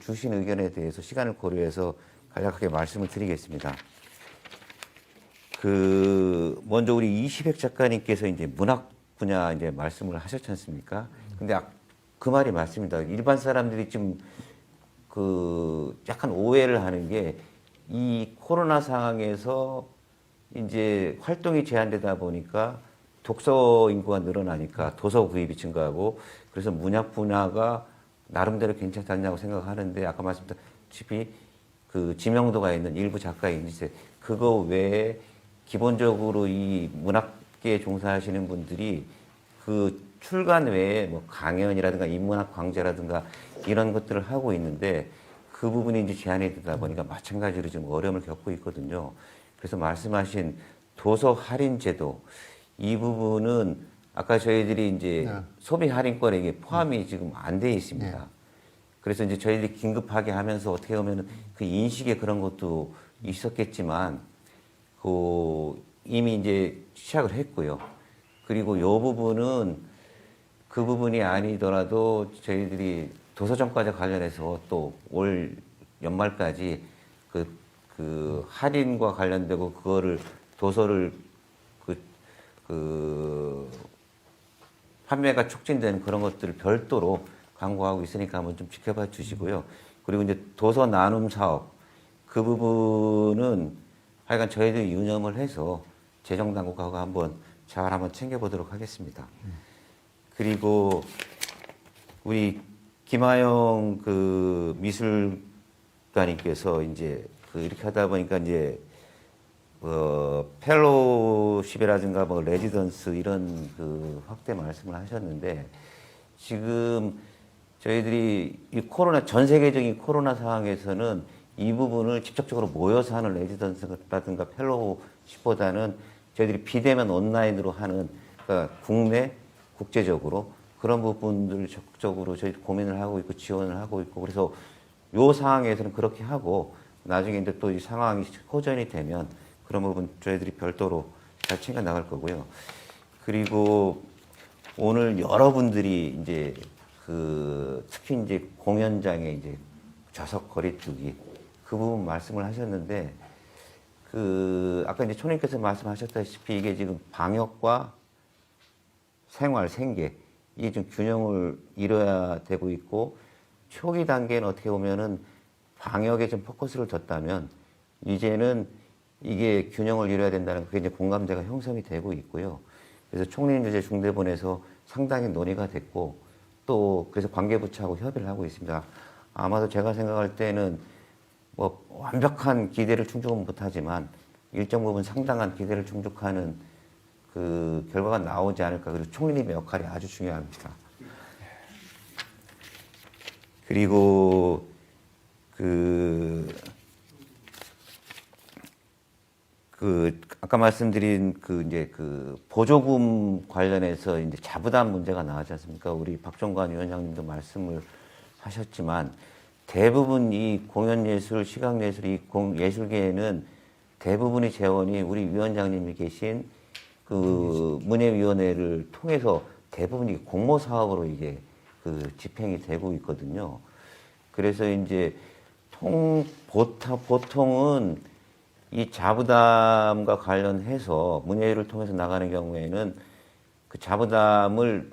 주신 의견에 대해서 시간을 고려해서 간략하게 말씀을 드리겠습니다. 먼저 우리 이시백 작가님께서 이제 문학 분야 이제 말씀을 하셨지 않습니까? 근데 그 말이 맞습니다. 일반 사람들이 지금 약간 오해를 하는 게 이 코로나 상황에서 이제 활동이 제한되다 보니까 독서 인구가 늘어나니까 도서 구입이 증가하고 그래서 문학 분야가 나름대로 괜찮다고 생각하는데 아까 말씀드렸다시피 지명도가 있는 일부 작가인 이제 그거 외에 기본적으로 이 문학계에 종사하시는 분들이 출간 외에 뭐 강연이라든가 인문학 강좌라든가 이런 것들을 하고 있는데 그 부분이 이제 제한이 되다 보니까 마찬가지로 좀 어려움을 겪고 있거든요. 그래서 말씀하신 도서 할인 제도 이 부분은 아까 저희들이 이제 소비 할인권에 이게 포함이 지금 안 돼 있습니다. 그래서 이제 저희들이 긴급하게 하면서 어떻게 보면 인식에 그런 것도 있었겠지만 이미 이제 시작을 했고요. 그리고 이 부분은 그 부분이 아니더라도 저희들이 도서정가제 관련해서 또 올 연말까지 할인과 관련되고 그거를 도서를 판매가 촉진되는 그런 것들을 별도로 광고하고 있으니까 한번 좀 지켜봐 주시고요. 그리고 이제 도서 나눔 사업 그 부분은 하여간 저희들이 유념을 해서 재정당국하고 한번 챙겨보도록 하겠습니다. 그리고 우리 김하영 미술가님께서 이제 이렇게 하다 보니까 이제 펠로우십이라든가 뭐 레지던스 이런 확대 말씀을 하셨는데 지금 저희들이 이 전 세계적인 코로나 상황에서는 이 부분을 직접적으로 모여서 하는 레지던스라든가 펠로우십보다는 저희들이 비대면 온라인으로 하는, 그러니까 국내, 국제적으로 그런 부분들을 적극적으로 저희 고민을 하고 있고 지원을 하고 있고, 그래서 요 상황에서는 그렇게 하고, 나중에 이제 또 이 상황이 호전이 되면 그런 부분 저희들이 별도로 잘 챙겨 나갈 거고요. 그리고 오늘 여러분들이 이제 특히 이제 공연장에 이제 좌석 거리두기 그 부분 말씀을 하셨는데, 아까 이제 총리께서 말씀하셨다시피 이게 지금 방역과 생활, 생계 이게 좀 균형을 이뤄야 되고 있고, 초기 단계는 어떻게 보면은 방역에 좀 포커스를 뒀다면 이제는 이게 균형을 이뤄야 된다는 그게 이제 공감대가 형성이 되고 있고요. 그래서 총리 이제 중대본에서 상당히 논의가 됐고, 또 그래서 관계부처하고 협의를 하고 있습니다. 아마도 제가 생각할 때는 뭐 완벽한 기대를 충족은 못하지만 일정 부분 상당한 기대를 충족하는 그 결과가 나오지 않을까. 그리고 총리님의 역할이 아주 중요합니다. 그리고 아까 말씀드린 이제 보조금 관련해서 이제 자부담 문제가 나왔지 않습니까? 우리 박종관 위원장님도 말씀을 하셨지만 대부분 이 공연예술, 시각예술, 이 예술계에는 대부분의 재원이 우리 위원장님이 계신 문예위원회를 통해서 대부분 이게 공모 사업으로 이게 집행이 되고 있거든요. 그래서 이제 보통은 이 자부담과 관련해서 문예를 통해서 나가는 경우에는 그 자부담을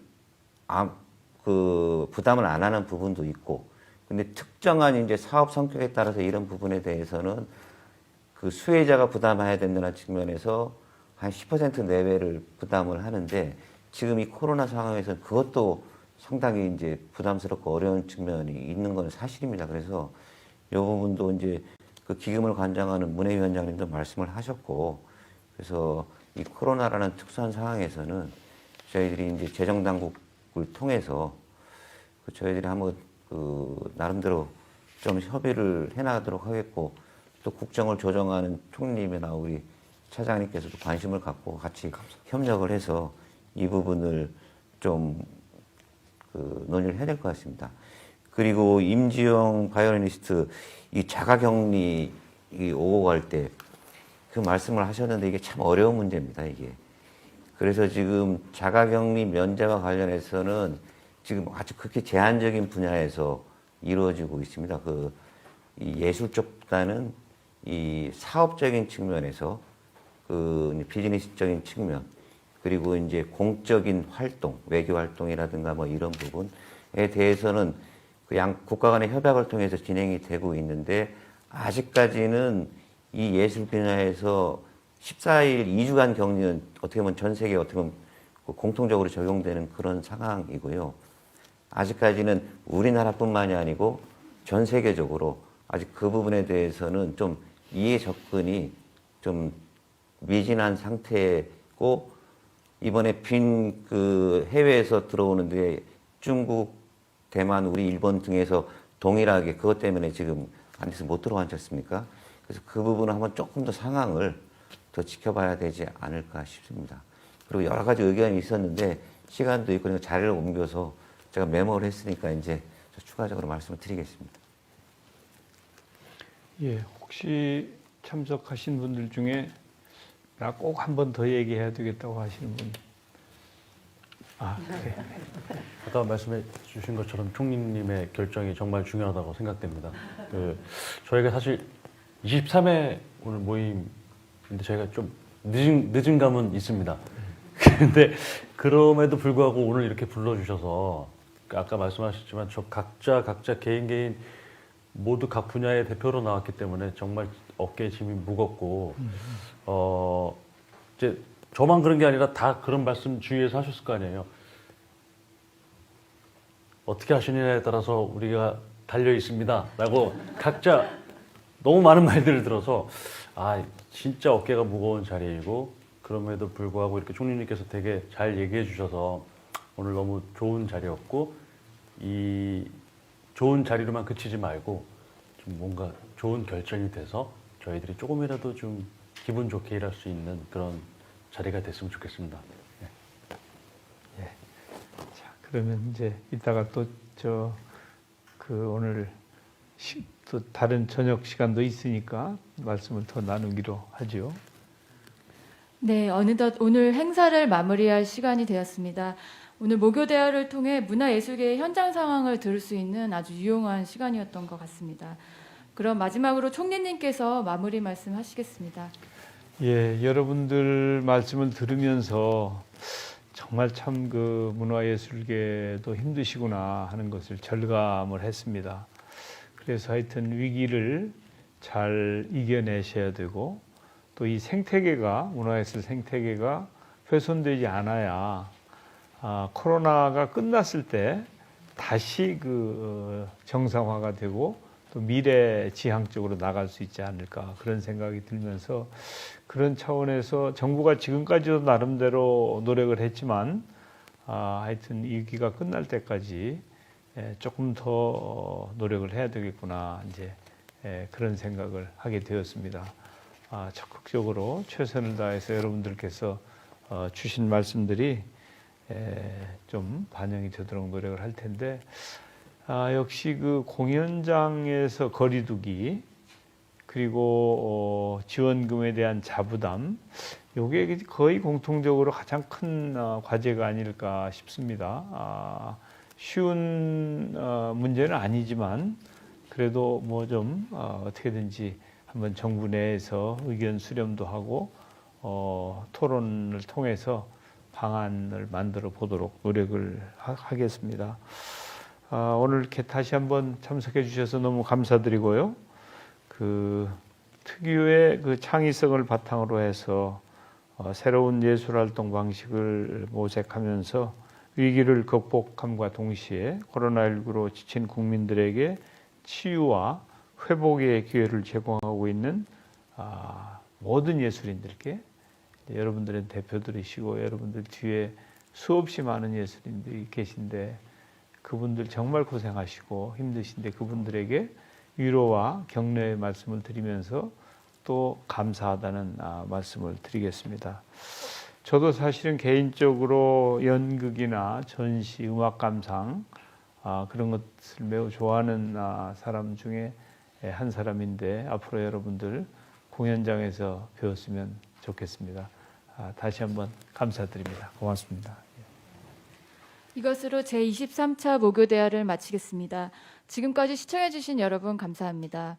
부담을 안 하는 부분도 있고, 근데 특정한 이제 사업 성격에 따라서 이런 부분에 대해서는 그 수혜자가 부담해야 된다는 측면에서 한 10% 내외를 부담을 하는데, 지금 이 코로나 상황에서는 그것도 상당히 이제 부담스럽고 어려운 측면이 있는 건 사실입니다. 그래서 이 부분도 이제 그 기금을 관장하는 문예위원장님도 말씀을 하셨고, 그래서 이 코로나라는 특수한 상황에서는 저희들이 이제 재정당국을 통해서 저희들이 한번 나름대로 좀 협의를 해나가도록 하겠고, 또 국정을 조정하는 총리님이나 우리 차장님께서도 관심을 갖고 같이 협력을 해서 이 부분을 좀 논의를 해야 될 것 같습니다. 그리고 임지영 바이올리니스트 이 자가격리 오고 갈 때 그 말씀을 하셨는데 이게 참 어려운 문제입니다, 이게. 그래서 지금 자가격리 면제와 관련해서는 지금 아주 극히 제한적인 분야에서 이루어지고 있습니다. 이 예술 쪽보다는 이 사업적인 측면에서 비즈니스적인 측면, 그리고 이제 공적인 활동, 외교 활동이라든가 뭐 이런 부분에 대해서는 국가 간의 협약을 통해서 진행이 되고 있는데, 아직까지는 이 예술 분야에서 14일 2주간 격리는 어떻게 보면 전 세계에 어떻게 보면 공통적으로 적용되는 그런 상황이고요. 아직까지는 우리나라뿐만이 아니고 전 세계적으로 아직 그 부분에 대해서는 좀 이해 접근이 좀 미진한 상태고, 이번에 빈 해외에서 들어오는데 중국, 대만, 우리 일본 등에서 동일하게 그것 때문에 지금 안에서 못 들어왔지 않습니까? 그래서 그 부분은 한번 조금 더 상황을 더 지켜봐야 되지 않을까 싶습니다. 그리고 여러 가지 의견이 있었는데 시간도 있고 그러니까 자리를 옮겨서 제가 메모를 했으니까 이제 추가적으로 말씀을 드리겠습니다. 예, 혹시 참석하신 분들 중에 나 꼭 한 번 더 얘기해야 되겠다고 하시는 분? 네. 아까 말씀해 주신 것처럼 총리님의 결정이 정말 중요하다고 생각됩니다. 저희가 사실 23회 오늘 모임인데 저희가 좀 늦은 감은 있습니다. 근데 그럼에도 불구하고 오늘 이렇게 불러주셔서 아까 말씀하셨지만 각자 개인 모두 각 분야의 대표로 나왔기 때문에 정말 어깨에 짐이 무겁고 이제 저만 그런 게 아니라 다 그런 말씀 주위에서 하셨을 거 아니에요. 어떻게 하시느냐에 따라서 우리가 달려 있습니다. 라고 각자 너무 많은 말들을 들어서 진짜 어깨가 무거운 자리이고, 그럼에도 불구하고 이렇게 총리님께서 되게 잘 얘기해 주셔서 오늘 너무 좋은 자리였고, 이 좋은 자리로만 그치지 말고 좀 뭔가 좋은 결정이 돼서 저희들이 조금이라도 좀 기분 좋게 일할 수 있는 그런 자리가 됐으면 좋겠습니다. 예. 자, 그러면 이제 이따가 또 오늘 또 다른 저녁 시간도 있으니까 말씀을 더 나누기로 하죠. 네, 어느덧 오늘 행사를 마무리할 시간이 되었습니다. 오늘 모교 대화를 통해 문화예술계의 현장 상황을 들을 수 있는 아주 유용한 시간이었던 것 같습니다. 그럼 마지막으로 총리님께서 마무리 말씀하시겠습니다. 예, 여러분들 말씀을 들으면서 정말 참 그 문화예술계도 힘드시구나 하는 것을 절감을 했습니다. 그래서 하여튼 위기를 잘 이겨내셔야 되고 또 이 생태계가 문화예술 생태계가 훼손되지 않아야 코로나가 끝났을 때 다시 정상화가 되고 또 미래 지향적으로 나갈 수 있지 않을까 그런 생각이 들면서 그런 차원에서 정부가 지금까지도 나름대로 노력을 했지만 하여튼 이 위기가 끝날 때까지 조금 더 노력을 해야 되겠구나 이제 그런 생각을 하게 되었습니다. 적극적으로 최선을 다해서 여러분들께서 주신 말씀들이 좀 반영이 되도록 노력을 할 텐데 역시 그 공연장에서 거리두기 그리고 지원금에 대한 자부담 이게 거의 공통적으로 가장 큰 과제가 아닐까 싶습니다. 쉬운 문제는 아니지만 그래도 뭐 좀 어떻게든지 한번 정부 내에서 의견 수렴도 하고 토론을 통해서 방안을 만들어 보도록 노력을 하겠습니다. 오늘 이렇게 다시 한번 참석해 주셔서 너무 감사드리고요. 그 특유의 그 창의성을 바탕으로 해서 새로운 예술활동 방식을 모색하면서 위기를 극복함과 동시에 코로나19로 지친 국민들에게 치유와 회복의 기회를 제공하고 있는 모든 예술인들께 여러분들의 대표들이시고 여러분들 뒤에 수없이 많은 예술인들이 계신데 그분들 정말 고생하시고 힘드신데 그분들에게 위로와 격려의 말씀을 드리면서 또 감사하다는 말씀을 드리겠습니다. 저도 사실은 개인적으로 연극이나 전시, 음악 감상 그런 것을 매우 좋아하는 사람 중에 한 사람인데 앞으로 여러분들 공연장에서 배웠으면 좋겠습니다. 다시 한번 감사드립니다. 고맙습니다. 이것으로 제23차 모교 대화를 마치겠습니다. 지금까지 시청해 주신 여러분 감사합니다.